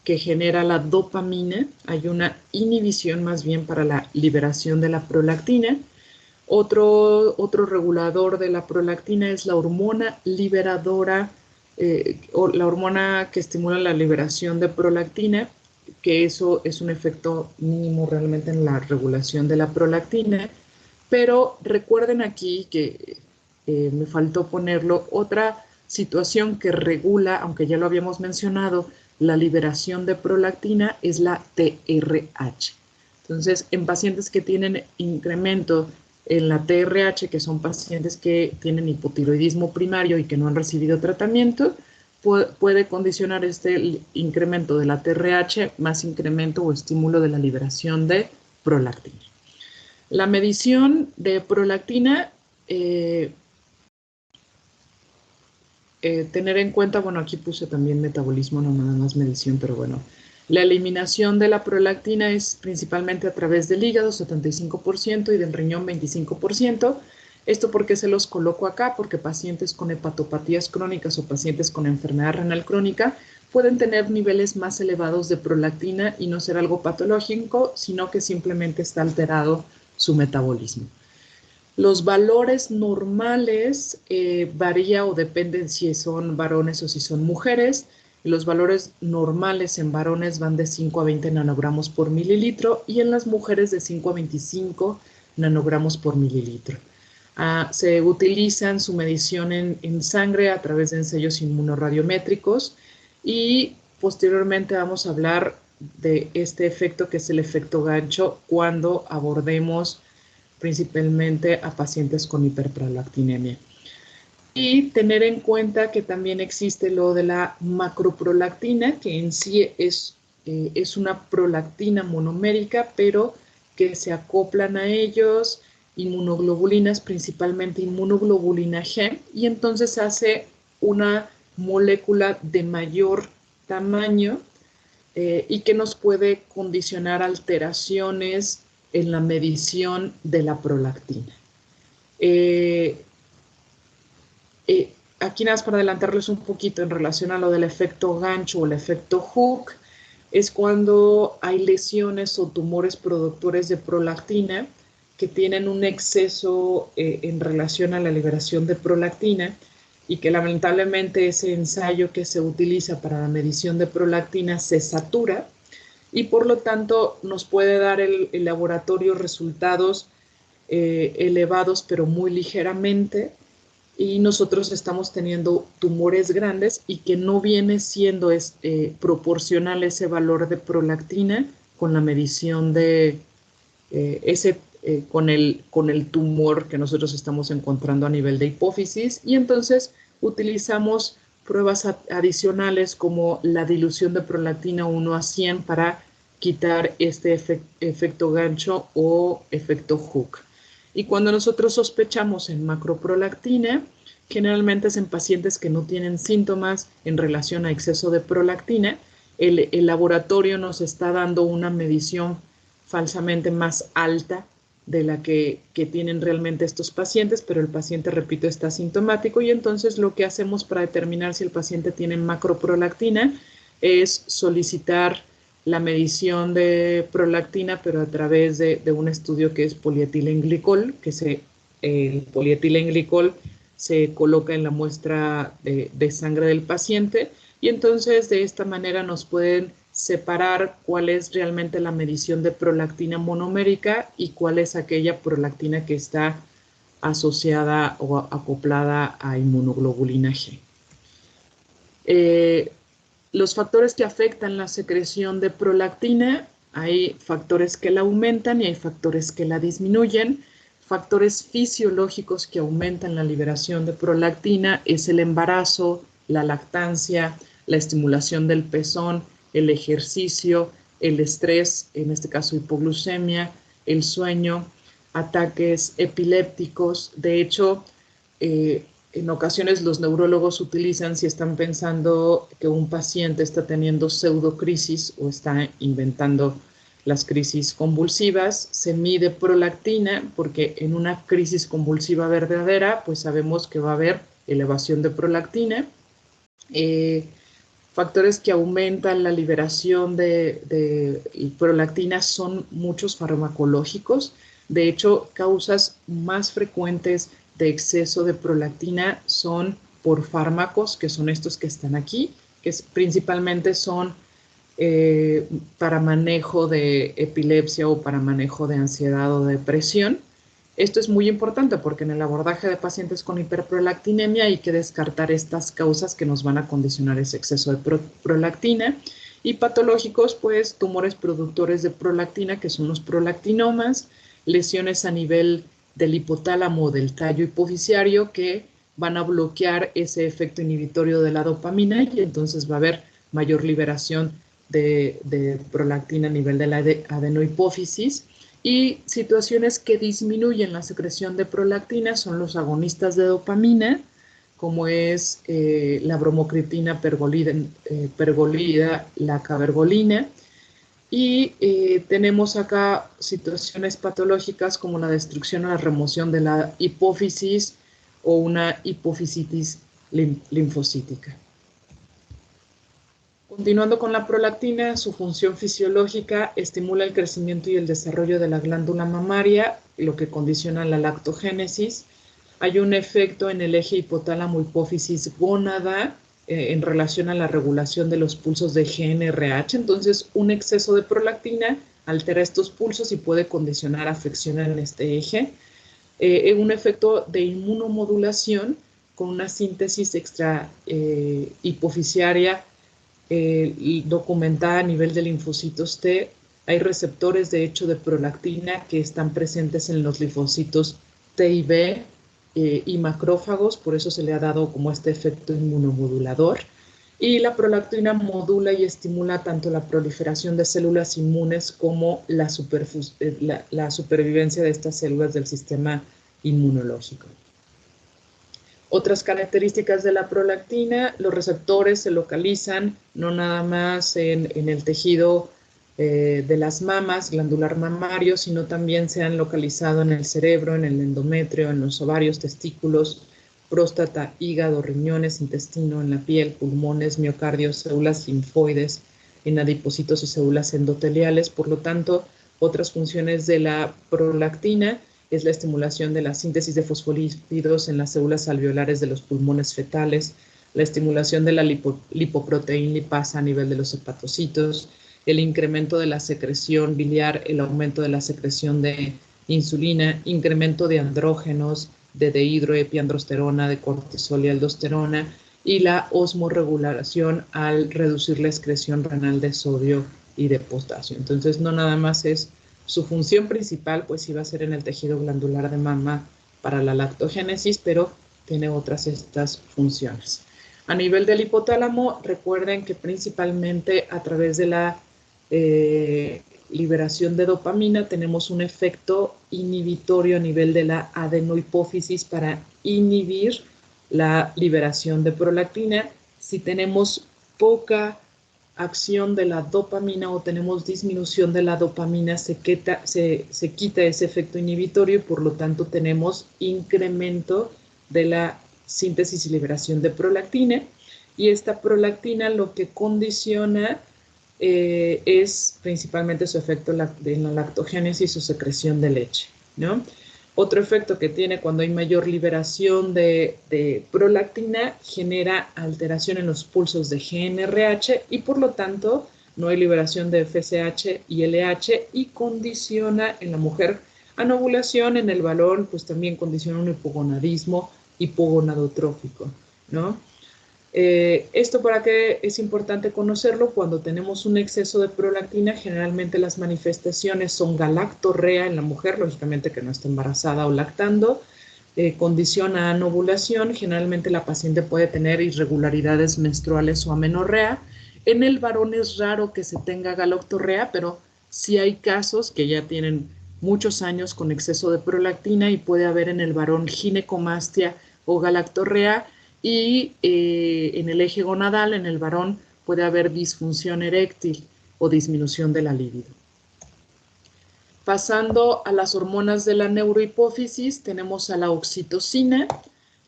que genera la dopamina. Hay una inhibición más bien para la liberación de la prolactina. Otro regulador de la prolactina es la hormona liberadora o la hormona que estimula la liberación de prolactina, que eso es un efecto mínimo realmente en la regulación de la prolactina. Pero recuerden aquí que me faltó ponerlo, otra situación que regula, aunque ya lo habíamos mencionado, la liberación de prolactina es la TRH. Entonces, en pacientes que tienen incremento en la TRH, que son pacientes que tienen hipotiroidismo primario y que no han recibido tratamiento, puede condicionar este incremento de la TRH más incremento o estímulo de la liberación de prolactina. La medición de prolactina, tener en cuenta, bueno, aquí puse también metabolismo, no nada más medición, pero bueno. La eliminación de la prolactina es principalmente a través del hígado, 75%, y del riñón, 25%. Esto porque se los coloco acá, porque pacientes con hepatopatías crónicas o pacientes con enfermedad renal crónica pueden tener niveles más elevados de prolactina y no ser algo patológico, sino que simplemente está alterado su metabolismo. Los valores normales varía o dependen si son varones o si son mujeres. Los valores normales en varones van de 5 a 20 nanogramos por mililitro y en las mujeres de 5 a 25 nanogramos por mililitro. Se utilizan su medición en sangre a través de ensayos inmunorradiométricos y posteriormente vamos a hablar de este efecto que es el efecto gancho cuando abordemos principalmente a pacientes con hiperprolactinemia. Y tener en cuenta que también existe lo de la macroprolactina, que en sí es una prolactina monomérica, pero que se acoplan a ellos inmunoglobulinas, principalmente inmunoglobulina G, y entonces hace una molécula de mayor tamaño y que nos puede condicionar alteraciones en la medición de la prolactina. Aquí nada más para adelantarles un poquito en relación a lo del efecto gancho o el efecto hook, es cuando hay lesiones o tumores productores de prolactina que tienen un exceso en relación a la liberación de prolactina y que lamentablemente ese ensayo que se utiliza para la medición de prolactina se satura y por lo tanto nos puede dar el laboratorio resultados elevados pero muy ligeramente y nosotros estamos teniendo tumores grandes y que no viene siendo proporcional ese valor de prolactina con la medición de con el tumor que nosotros estamos encontrando a nivel de hipófisis y entonces utilizamos pruebas adicionales como la dilución de prolactina 1 a 100 para quitar este efecto gancho o efecto hook. Y cuando nosotros sospechamos en macroprolactina, generalmente es en pacientes que no tienen síntomas en relación a exceso de prolactina, el laboratorio nos está dando una medición falsamente más alta de la que tienen realmente estos pacientes, pero el paciente, repito, está asintomático y entonces lo que hacemos para determinar si el paciente tiene macroprolactina es solicitar la medición de prolactina, pero a través de un estudio que es polietilenglicol, que el polietilenglicol se coloca en la muestra de sangre del paciente y entonces de esta manera nos pueden separar cuál es realmente la medición de prolactina monomérica y cuál es aquella prolactina que está asociada o acoplada a inmunoglobulina G. Los factores que afectan la secreción de prolactina, hay factores que la aumentan y hay factores que la disminuyen. Factores fisiológicos que aumentan la liberación de prolactina es el embarazo, la lactancia, la estimulación del pezón, el ejercicio, el estrés, en este caso hipoglucemia, el sueño, ataques epilépticos. De hecho, en ocasiones los neurólogos utilizan si están pensando que un paciente está teniendo pseudocrisis o está inventando las crisis convulsivas, se mide prolactina porque en una crisis convulsiva verdadera pues sabemos que va a haber elevación de prolactina. Factores que aumentan la liberación de prolactina son muchos farmacológicos. De hecho, causas más frecuentes de exceso de prolactina son por fármacos, que son estos que están aquí, que principalmente son para manejo de epilepsia o para manejo de ansiedad o depresión. Esto es muy importante porque en el abordaje de pacientes con hiperprolactinemia hay que descartar estas causas que nos van a condicionar ese exceso de prolactina. Y patológicos, pues tumores productores de prolactina, que son los prolactinomas, lesiones a nivel del hipotálamo o del tallo hipofisiario que van a bloquear ese efecto inhibitorio de la dopamina y entonces va a haber mayor liberación de prolactina a nivel de la adenohipófisis. Y situaciones que disminuyen la secreción de prolactina son los agonistas de dopamina, como es la bromocriptina pergolida, la cabergolina. Y tenemos acá situaciones patológicas como la destrucción o la remoción de la hipófisis o una hipofisitis linfocítica. Continuando con la prolactina, su función fisiológica estimula el crecimiento y el desarrollo de la glándula mamaria, lo que condiciona la lactogénesis. Hay un efecto en el eje hipotálamo-hipófisis-gónada en relación a la regulación de los pulsos de GnRH. Entonces, un exceso de prolactina altera estos pulsos y puede condicionar afección en este eje. un efecto de inmunomodulación con una síntesis extra hipofisiaria documentada a nivel de linfocitos T. Hay receptores, de hecho, de prolactina que están presentes en los linfocitos T y B y macrófagos, por eso se le ha dado como este efecto inmunomodulador. Y la prolactina modula y estimula tanto la proliferación de células inmunes como la supervivencia de estas células del sistema inmunológico. Otras características de la prolactina: los receptores se localizan no nada más en el tejido de las mamas, glandular mamario, sino también se han localizado en el cerebro, en el endometrio, en los ovarios, testículos, próstata, hígado, riñones, intestino, en la piel, pulmones, miocardio, células linfoides, en adipocitos y células endoteliales. Por lo tanto, otras funciones de la prolactina es la estimulación de la síntesis de fosfolípidos en las células alveolares de los pulmones fetales, la estimulación de la lipoproteína lipasa a nivel de los hepatocitos, el incremento de la secreción biliar, el aumento de la secreción de insulina, incremento de andrógenos, de dehidroepiandrosterona, de cortisol y aldosterona, y la osmorregulación al reducir la excreción renal de sodio y de potasio. Entonces, no nada más es su función principal, pues iba a ser en el tejido glandular de mama para la lactogénesis, pero tiene otras estas funciones. A nivel del hipotálamo, recuerden que principalmente a través de la liberación de dopamina tenemos un efecto inhibitorio a nivel de la adenohipófisis para inhibir la liberación de prolactina. Si tenemos poca acción de la dopamina o tenemos disminución de la dopamina, se quita ese efecto inhibitorio y por lo tanto tenemos incremento de la síntesis y liberación de prolactina, y esta prolactina lo que condiciona es principalmente su efecto en la lactogénesis o secreción de leche, ¿no? Otro efecto que tiene cuando hay mayor liberación de prolactina, genera alteración en los pulsos de GnRH y por lo tanto no hay liberación de FSH y LH y condiciona en la mujer anovulación, en el varón pues también condiciona un hipogonadismo hipogonadotrófico, ¿no? Esto para qué es importante conocerlo: cuando tenemos un exceso de prolactina, generalmente las manifestaciones son galactorrea en la mujer, lógicamente que no está embarazada o lactando, condiciona a anovulación, generalmente la paciente puede tener irregularidades menstruales o amenorrea. En el varón es raro que se tenga galactorrea, pero sí hay casos que ya tienen muchos años con exceso de prolactina y puede haber en el varón ginecomastia o galactorrea. Y en el eje gonadal, en el varón, puede haber disfunción eréctil o disminución de la libido. Pasando a las hormonas de la neurohipófisis, tenemos a la oxitocina.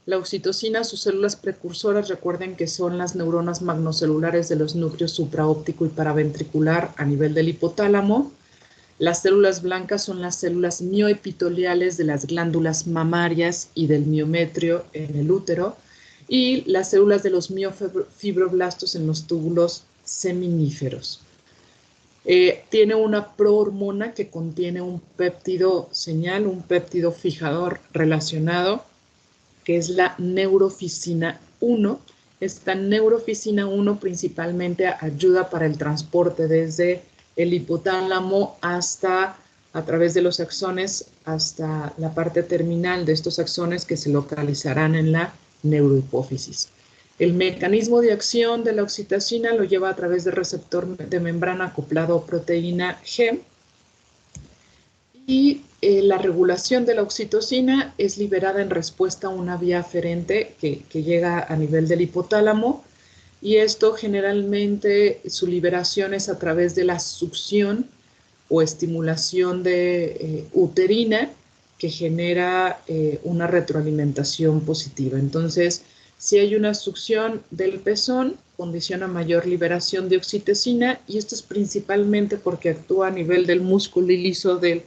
La oxitocina, sus células precursoras, recuerden que son las neuronas magnocelulares de los núcleos supraóptico y paraventricular a nivel del hipotálamo. Las células blancas son las células mioepiteliales de las glándulas mamarias y del miometrio en el útero, y las células de los miofibroblastos en los túbulos seminíferos. Tiene una prohormona que contiene un péptido señal, un péptido fijador relacionado, que es la neurofisina 1. Esta neurofisina 1 principalmente ayuda para el transporte desde el hipotálamo hasta, a través de los axones, hasta la parte terminal de estos axones que se localizarán en la neurohipófisis. El mecanismo de acción de la oxitocina lo lleva a través del receptor de membrana acoplado a proteína G, y la regulación de la oxitocina es liberada en respuesta a una vía aferente que llega a nivel del hipotálamo, y esto generalmente su liberación es a través de la succión o estimulación de uterina, que genera una retroalimentación positiva. Entonces, si hay una succión del pezón, condiciona mayor liberación de oxitocina, y esto es principalmente porque actúa a nivel del músculo liso de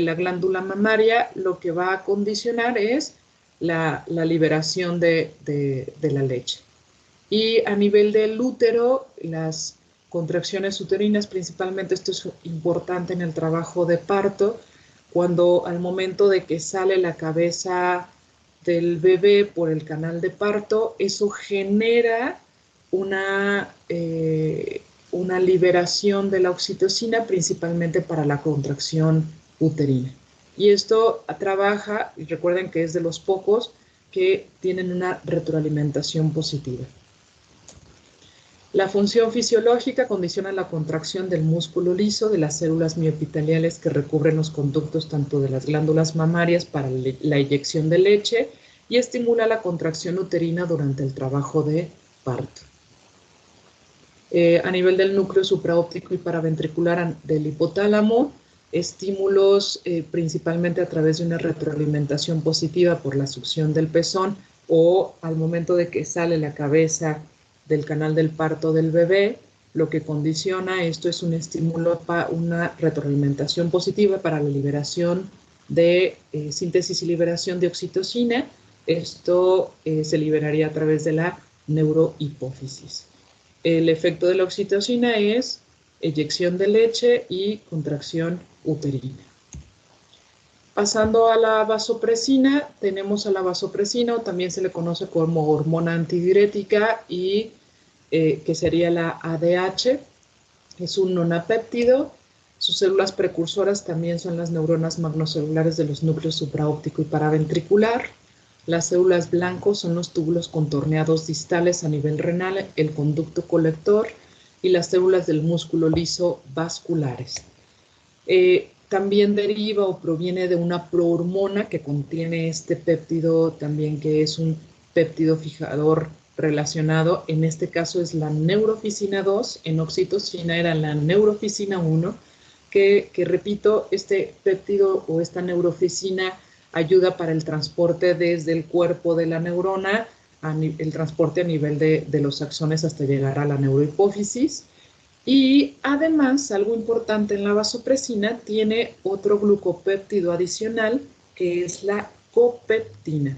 la glándula mamaria. Lo que va a condicionar es la liberación de la leche. Y a nivel del útero, las contracciones uterinas, principalmente esto es importante en el trabajo de parto, cuando al momento de que sale la cabeza del bebé por el canal de parto, eso genera una liberación de la oxitocina, principalmente para la contracción uterina. Y esto trabaja, y recuerden que es de los pocos que tienen una retroalimentación positiva. La función fisiológica condiciona la contracción del músculo liso de las células miopiteliales que recubren los conductos tanto de las glándulas mamarias para la eyección de leche y estimula la contracción uterina durante el trabajo de parto. A nivel del núcleo supraóptico y paraventricular del hipotálamo, estímulos principalmente a través de una retroalimentación positiva por la succión del pezón o al momento de que sale la cabeza del canal del parto del bebé, lo que condiciona esto es un estímulo para una retroalimentación positiva para la liberación de síntesis y liberación de oxitocina. Esto se liberaría a través de la neurohipófisis. El efecto de la oxitocina es eyección de leche y contracción uterina. Pasando a la vasopresina, tenemos a la vasopresina, o también se le conoce como hormona antidiurética, y que sería la ADH. Es un nonapéptido. Sus células precursoras también son las neuronas magnocelulares de los núcleos supraóptico y paraventricular. Las células blancos son los túbulos contorneados distales a nivel renal, el conducto colector, y las células del músculo liso vasculares. También deriva o proviene de una prohormona que contiene este péptido también, que es un péptido fijador relacionado. En este caso es la neurofisina 2, en oxitocina era la neurofisina 1, que repito, este péptido o esta neurofisina ayuda para el transporte desde el cuerpo de la neurona, el transporte a nivel de los axones hasta llegar a la neurohipófisis. Y además, algo importante en la vasopresina, tiene otro glucopéptido adicional, que es la copeptina.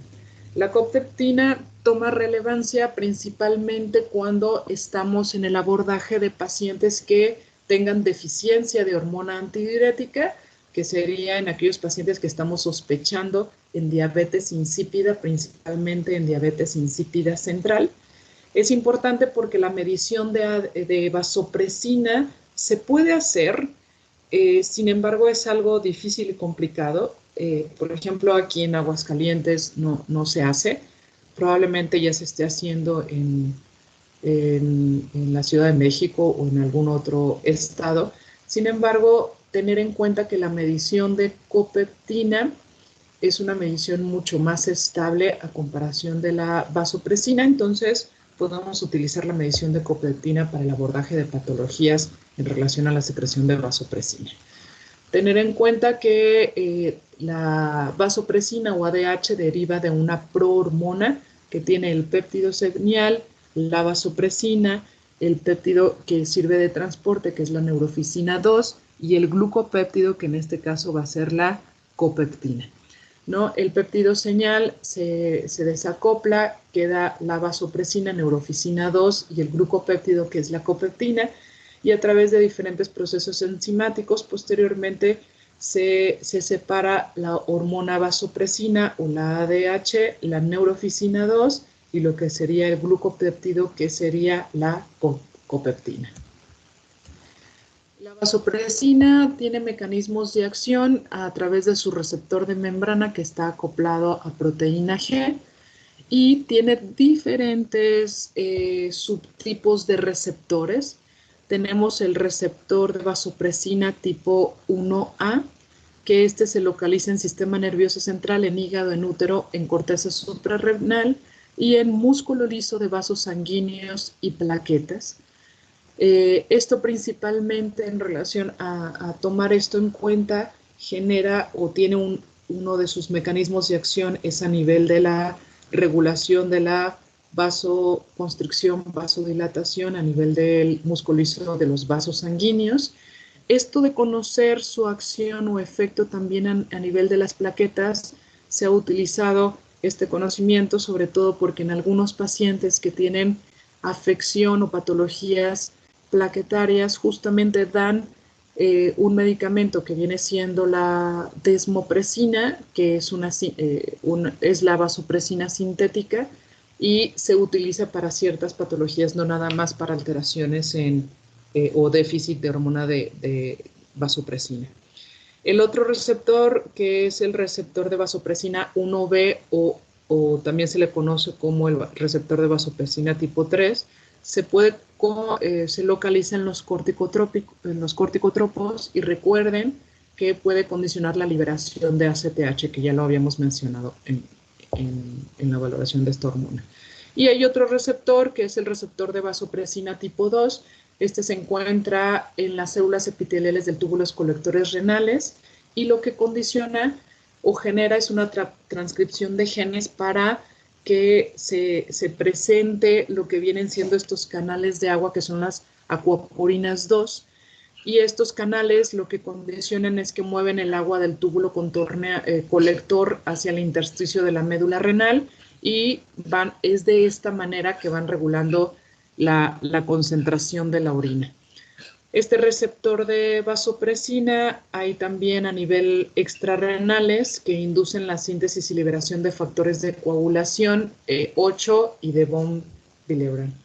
La copeptina toma relevancia principalmente cuando estamos en el abordaje de pacientes que tengan deficiencia de hormona antidiurética, que sería en aquellos pacientes que estamos sospechando en diabetes insípida, principalmente en diabetes insípida central. Es importante porque la medición de vasopresina se puede hacer, sin embargo es algo difícil y complicado. Por ejemplo, aquí en Aguascalientes no se hace. Probablemente ya se esté haciendo en la Ciudad de México o en algún otro estado. Sin embargo, tener en cuenta que la medición de copeptina es una medición mucho más estable a comparación de la vasopresina. Entonces, podemos utilizar la medición de copeptina para el abordaje de patologías en relación a la secreción de vasopresina. Tener en cuenta que la vasopresina o ADH deriva de una prohormona que tiene el péptido señal, la vasopresina, el péptido que sirve de transporte, que es la neurofisina 2, y el glucopéptido, que en este caso va a ser la copeptina, ¿no? El péptido señal se desacopla, queda la vasopresina, neurofisina 2 y el glucopéptido, que es la copeptina, y a través de diferentes procesos enzimáticos posteriormente se separa la hormona vasopresina o la ADH, la neurofisina 2 y lo que sería el glucopéptido, que sería la copeptina. La vasopresina tiene mecanismos de acción a través de su receptor de membrana que está acoplado a proteína G y tiene diferentes subtipos de receptores. Tenemos el receptor de vasopresina tipo 1A, que este se localiza en sistema nervioso central, en hígado, en útero, en corteza suprarrenal y en músculo liso de vasos sanguíneos y plaquetas. Esto principalmente en relación a tomar esto en cuenta genera o tiene uno de sus mecanismos de acción es a nivel de la regulación de la vasoconstricción, vasodilatación a nivel del músculo liso de los vasos sanguíneos. Esto de conocer su acción o efecto también a nivel de las plaquetas, se ha utilizado este conocimiento sobre todo porque en algunos pacientes que tienen afección o patologías plaquetarias justamente dan un medicamento que viene siendo la desmopresina, que es, es la vasopresina sintética, y se utiliza para ciertas patologías, no nada más para alteraciones o déficit de hormona de vasopresina. El otro receptor, que es el receptor de vasopresina 1B o también se le conoce como el receptor de vasopresina tipo 3, se localiza en los corticotropos y recuerden que puede condicionar la liberación de ACTH, que ya lo habíamos mencionado en la valoración de esta hormona. Y hay otro receptor, que es el receptor de vasopresina tipo 2. Este se encuentra en las células epiteliales del túbulos colectores renales y lo que condiciona o genera es una transcripción de genes para que se presente lo que vienen siendo estos canales de agua, que son las acuaporinas 2, y estos canales lo que condicionan es que mueven el agua del túbulo colector hacia el intersticio de la médula renal y es de esta manera que van regulando la concentración de la orina. Este receptor de vasopresina hay también a nivel extrarrenales que inducen la síntesis y liberación de factores de coagulación 8 y de von Willebrand.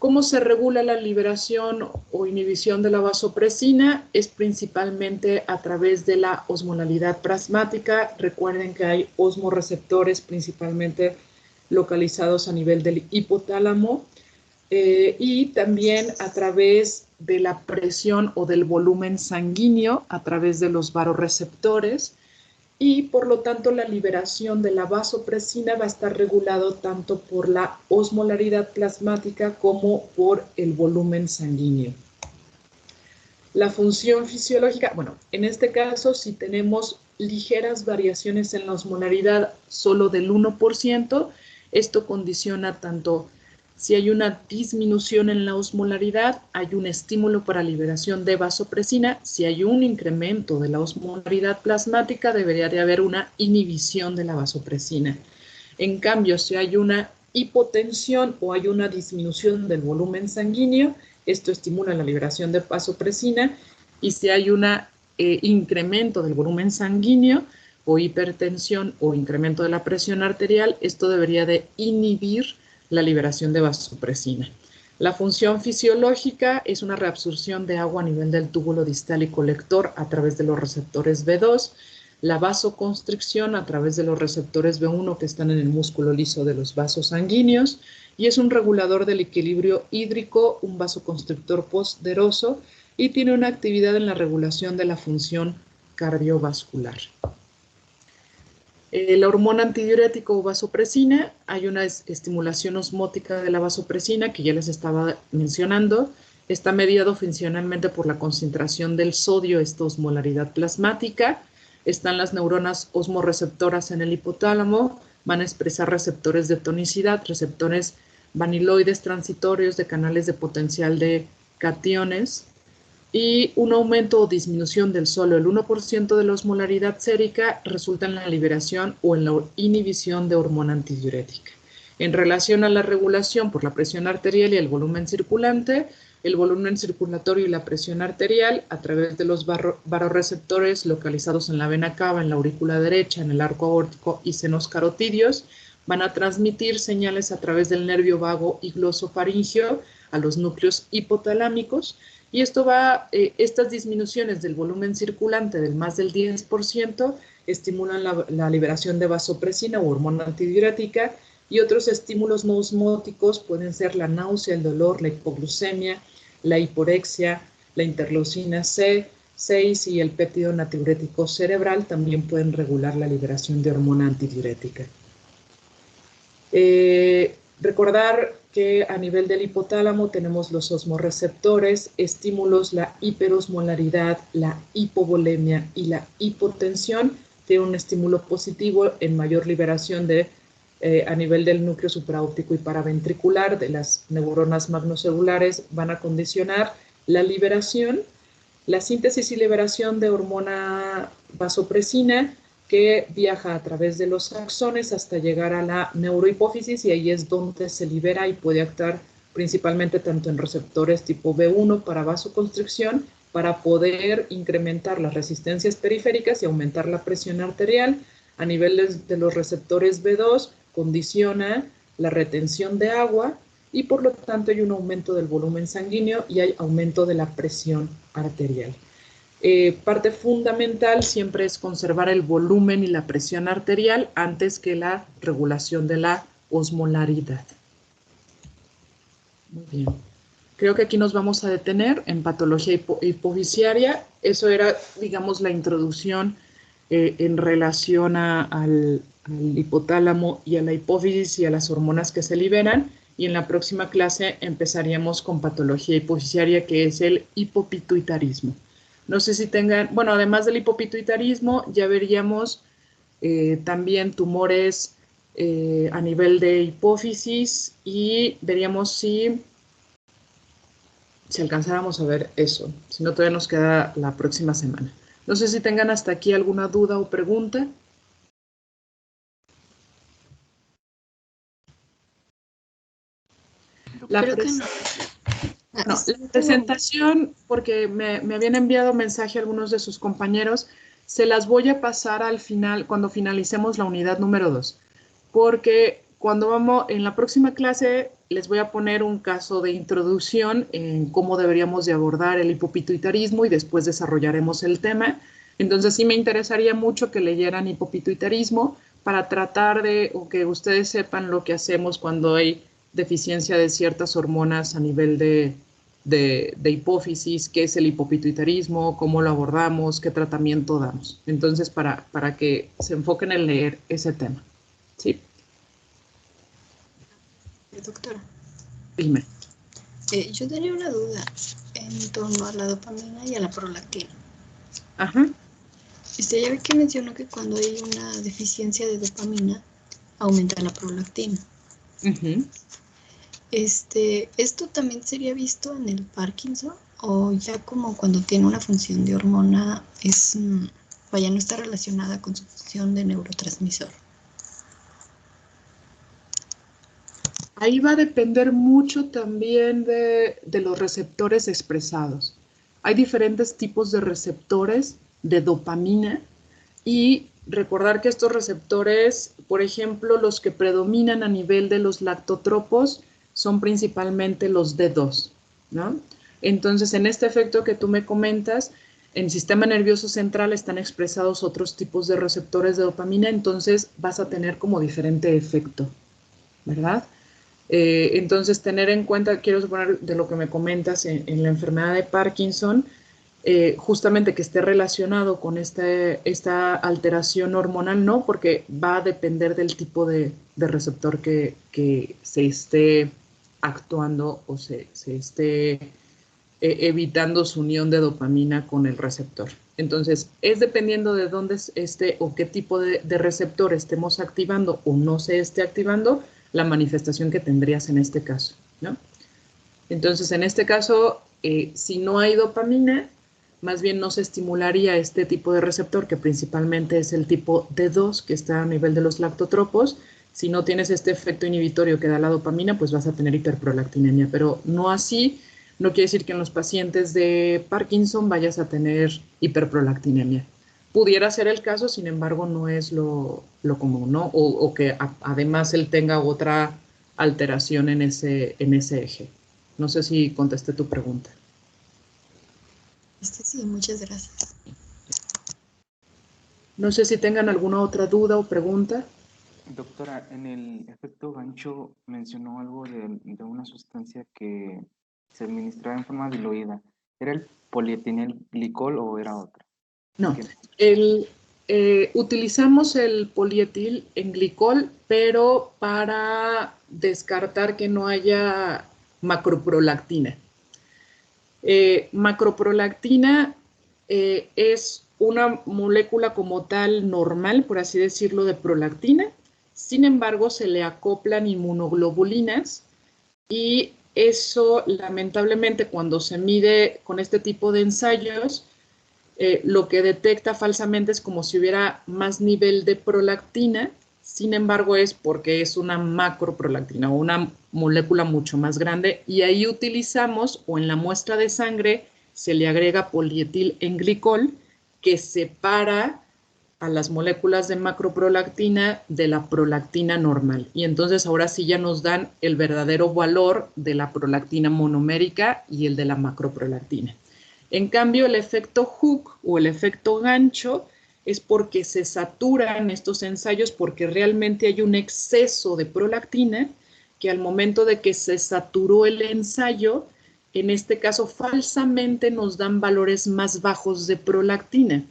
¿Cómo se regula la liberación o inhibición de la vasopresina? Es principalmente a través de la osmolalidad plasmática. Recuerden que hay osmorreceptores principalmente localizados a nivel del hipotálamo. Y también a través de la presión o del volumen sanguíneo, a través de los vasoreceptores, y por lo tanto la liberación de la vasopresina va a estar regulado tanto por la osmolaridad plasmática como por el volumen sanguíneo. La función fisiológica, bueno, en este caso si tenemos ligeras variaciones en la osmolaridad solo del 1%, esto condiciona tanto si hay una disminución en la osmolaridad, hay un estímulo para liberación de vasopresina. Si hay un incremento de la osmolaridad plasmática, debería de haber una inhibición de la vasopresina. En cambio, si hay una hipotensión o hay una disminución del volumen sanguíneo, esto estimula la liberación de vasopresina. Y si hay un incremento del volumen sanguíneo o hipertensión o incremento de la presión arterial, esto debería de inhibir la liberación de vasopresina. La función fisiológica es una reabsorción de agua a nivel del túbulo distal y colector a través de los receptores B2, la vasoconstricción a través de los receptores B1 que están en el músculo liso de los vasos sanguíneos, y es un regulador del equilibrio hídrico, un vasoconstrictor poderoso, y tiene una actividad en la regulación de la función cardiovascular. La hormona antidiurético o vasopresina, hay una estimulación osmótica de la vasopresina que ya les estaba mencionando. Está mediado funcionalmente por la concentración del sodio, esta osmolaridad plasmática. Están las neuronas osmorreceptoras en el hipotálamo, van a expresar receptores de tonicidad, receptores vaniloides transitorios de canales de potencial de cationes, y un aumento o disminución del solo el 1% de la osmolaridad sérica resulta en la liberación o en la inhibición de hormona antidiurética. En relación a la regulación por la presión arterial y el volumen circulante, el volumen circulatorio y la presión arterial a través de los vasoreceptores localizados en la vena cava, en la aurícula derecha, en el arco aórtico y senos carotidios, van a transmitir señales a través del nervio vago y glosofaringeo a los núcleos hipotalámicos. Y estas disminuciones del volumen circulante del más del 10% estimulan la liberación de vasopresina o hormona antidiurética, y otros estímulos no osmóticos pueden ser la náusea, el dolor, la hipoglucemia, la hiporexia, la interleucina C6 y el péptido natriurético cerebral también pueden regular la liberación de hormona antidiurética. Recordar que a nivel del hipotálamo tenemos los osmorreceptores, estímulos, la hiperosmolaridad, la hipovolemia y la hipotensión. Tiene un estímulo positivo en mayor liberación a nivel del núcleo supraóptico y paraventricular de las neuronas magnocelulares, van a condicionar la liberación, la síntesis y liberación de hormona vasopresina, que viaja a través de los axones hasta llegar a la neurohipófisis, y ahí es donde se libera y puede actuar principalmente tanto en receptores tipo B1 para vasoconstricción, para poder incrementar las resistencias periféricas y aumentar la presión arterial. A nivel de los receptores B2 condiciona la retención de agua y por lo tanto hay un aumento del volumen sanguíneo y hay aumento de la presión arterial. Parte fundamental siempre es conservar el volumen y la presión arterial antes que la regulación de la osmolaridad. Muy bien. Creo que aquí nos vamos a detener en patología hipofisiaria. Eso era, digamos, la introducción en relación al hipotálamo y a la hipófisis y a las hormonas que se liberan. Y en la próxima clase empezaríamos con patología hipofisiaria, que es el hipopituitarismo. No sé si tengan, bueno, además del hipopituitarismo, ya veríamos también tumores a nivel de hipófisis y veríamos si alcanzáramos a ver eso. Si no, todavía nos queda la próxima semana. No sé si tengan hasta aquí alguna duda o pregunta. La presentación, porque me habían enviado mensaje a algunos de sus compañeros, se las voy a pasar al final, cuando finalicemos la unidad número 2, porque cuando vamos, en la próxima clase les voy a poner un caso de introducción en cómo deberíamos de abordar el hipopituitarismo y después desarrollaremos el tema. Entonces sí me interesaría mucho que leyeran hipopituitarismo para tratar de, o que ustedes sepan lo que hacemos cuando hay deficiencia de ciertas hormonas a nivel de hipófisis, qué es el hipopituitarismo, cómo lo abordamos, qué tratamiento damos. Entonces, para que se enfoquen en leer ese tema. ¿Sí? Doctora. Dime. Yo tenía una duda en torno a la dopamina y a la prolactina. Ajá. Ya ve que mencionó que cuando hay una deficiencia de dopamina, aumenta la prolactina. Uh-huh. ¿Esto también sería visto en el Parkinson? ¿O ya como cuando tiene una función de hormona, no está relacionada con su función de neurotransmisor? Ahí va a depender mucho también de los receptores expresados. Hay diferentes tipos de receptores de dopamina y recordar que estos receptores, por ejemplo, los que predominan a nivel de los lactotropos son principalmente los D2, ¿no? Entonces, en este efecto que tú me comentas, en el sistema nervioso central están expresados otros tipos de receptores de dopamina, entonces vas a tener como diferente efecto, ¿verdad? Entonces, tener en cuenta, quiero suponer de lo que me comentas en la enfermedad de Parkinson, justamente que esté relacionado con esta alteración hormonal, no, porque va a depender del tipo de receptor que se esté actuando o se esté evitando su unión de dopamina con el receptor. Entonces, es dependiendo de dónde esté o qué tipo de receptor estemos activando o no se esté activando, la manifestación que tendrías en este caso, ¿no? Entonces, en este caso, si no hay dopamina, más bien no se estimularía este tipo de receptor, que principalmente es el tipo D2, que está a nivel de los lactotropos. Si no tienes este efecto inhibitorio que da la dopamina, pues vas a tener hiperprolactinemia, pero no así. No quiere decir que en los pacientes de Parkinson vayas a tener hiperprolactinemia. Pudiera ser el caso, sin embargo, no es lo común, ¿no? O que además él tenga otra alteración en ese eje. No sé si contesté tu pregunta. Sí, muchas gracias. No sé si tengan alguna otra duda o pregunta. Doctora, en el efecto gancho mencionó algo de una sustancia que se administraba en forma diluida. ¿Era el polietilenglicol o era otra? No, utilizamos el polietilenglicol, pero para descartar que no haya macroprolactina. Macroprolactina es una molécula como tal normal, por así decirlo, de prolactina. Sin embargo, se le acoplan inmunoglobulinas y eso, lamentablemente, cuando se mide con este tipo de ensayos, lo que detecta falsamente es como si hubiera más nivel de prolactina sin embargo es porque es una macroprolactina o una molécula mucho más grande, y ahí utilizamos, o en la muestra de sangre se le agrega polietilenglicol que separa a las moléculas de macroprolactina de la prolactina normal. Y entonces ahora sí ya nos dan el verdadero valor de la prolactina monomérica y el de la macroprolactina. En cambio, el efecto hook o el efecto gancho es porque se saturan estos ensayos, porque realmente hay un exceso de prolactina que al momento de que se saturó el ensayo, en este caso falsamente nos dan valores más bajos de prolactina.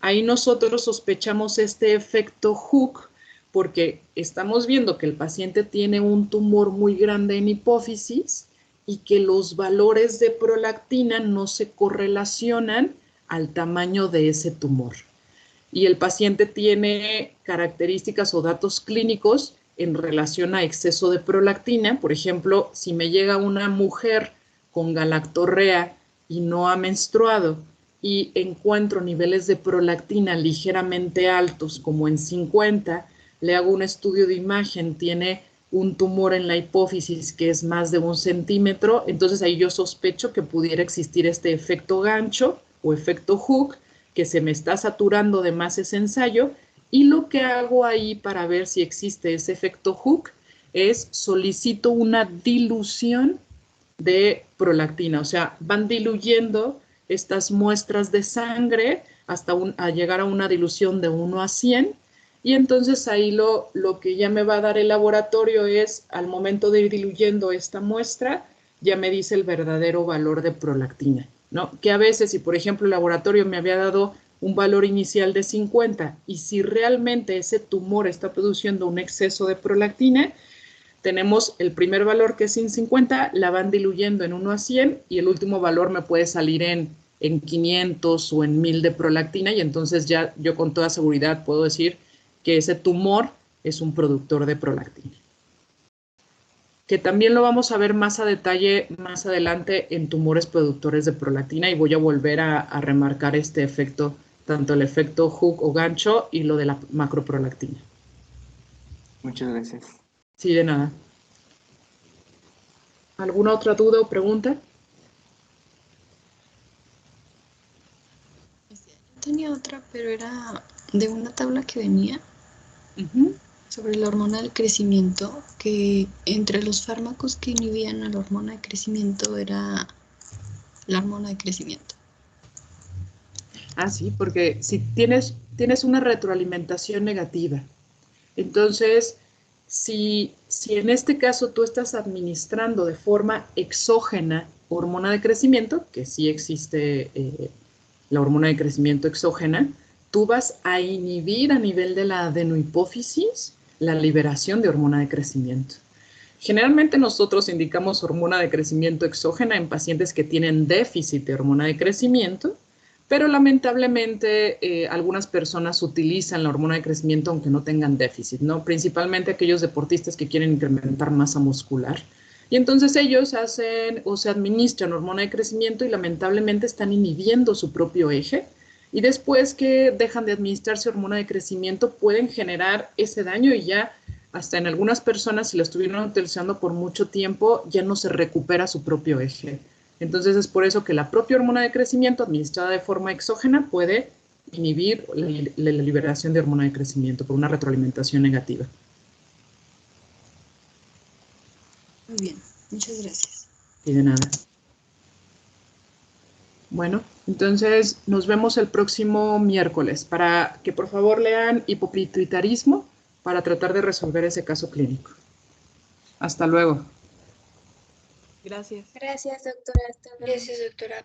Ahí nosotros sospechamos este efecto hook porque estamos viendo que el paciente tiene un tumor muy grande en hipófisis y que los valores de prolactina no se correlacionan al tamaño de ese tumor. Y el paciente tiene características o datos clínicos en relación a exceso de prolactina. Por ejemplo, si me llega una mujer con galactorrea y no ha menstruado y encuentro niveles de prolactina ligeramente altos, como en 50, le hago un estudio de imagen, tiene un tumor en la hipófisis que es más de 1 centímetro, entonces ahí yo sospecho que pudiera existir este efecto gancho o efecto hook, que se me está saturando de más ese ensayo, y lo que hago ahí para ver si existe ese efecto hook es solicito una dilución de prolactina, o sea, van diluyendo estas muestras de sangre hasta a llegar a una dilución de 1 a 100, y entonces ahí lo que ya me va a dar el laboratorio es, al momento de ir diluyendo esta muestra, ya me dice el verdadero valor de prolactina, ¿no? Que a veces, si por ejemplo el laboratorio me había dado un valor inicial de 50 y si realmente ese tumor está produciendo un exceso de prolactina, tenemos el primer valor que es sin 50, la van diluyendo en 1 a 100 y el último valor me puede salir en 500 o en 1000 de prolactina, y entonces ya yo con toda seguridad puedo decir que ese tumor es un productor de prolactina. Que también lo vamos a ver más a detalle más adelante en tumores productores de prolactina, y voy a volver a remarcar este efecto, tanto el efecto hook o gancho y lo de la macroprolactina. Muchas gracias. Sí, de nada. ¿Alguna otra duda o pregunta? Yo tenía otra, pero era de una tabla que venía sobre la hormona del crecimiento, que entre los fármacos que inhibían a la hormona de crecimiento era la hormona de crecimiento. Ah, sí, porque si tienes una retroalimentación negativa, entonces, si en este caso tú estás administrando de forma exógena hormona de crecimiento, que sí existe la hormona de crecimiento exógena, tú vas a inhibir a nivel de la adenohipófisis la liberación de hormona de crecimiento. Generalmente nosotros indicamos hormona de crecimiento exógena en pacientes que tienen déficit de hormona de crecimiento, pero lamentablemente algunas personas utilizan la hormona de crecimiento aunque no tengan déficit, ¿no? Principalmente aquellos deportistas que quieren incrementar masa muscular. Y entonces ellos hacen o se administran hormona de crecimiento y lamentablemente están inhibiendo su propio eje. Y después que dejan de administrarse hormona de crecimiento pueden generar ese daño, y ya hasta en algunas personas, si lo estuvieron utilizando por mucho tiempo, ya no se recupera su propio eje. Entonces es por eso que la propia hormona de crecimiento administrada de forma exógena puede inhibir la liberación de hormona de crecimiento por una retroalimentación negativa. Muy bien, muchas gracias. Y de nada. Bueno, entonces nos vemos el próximo miércoles para que por favor lean hipopituitarismo para tratar de resolver ese caso clínico. Hasta luego. Gracias. Gracias, doctora. Hasta luego. Gracias, doctora.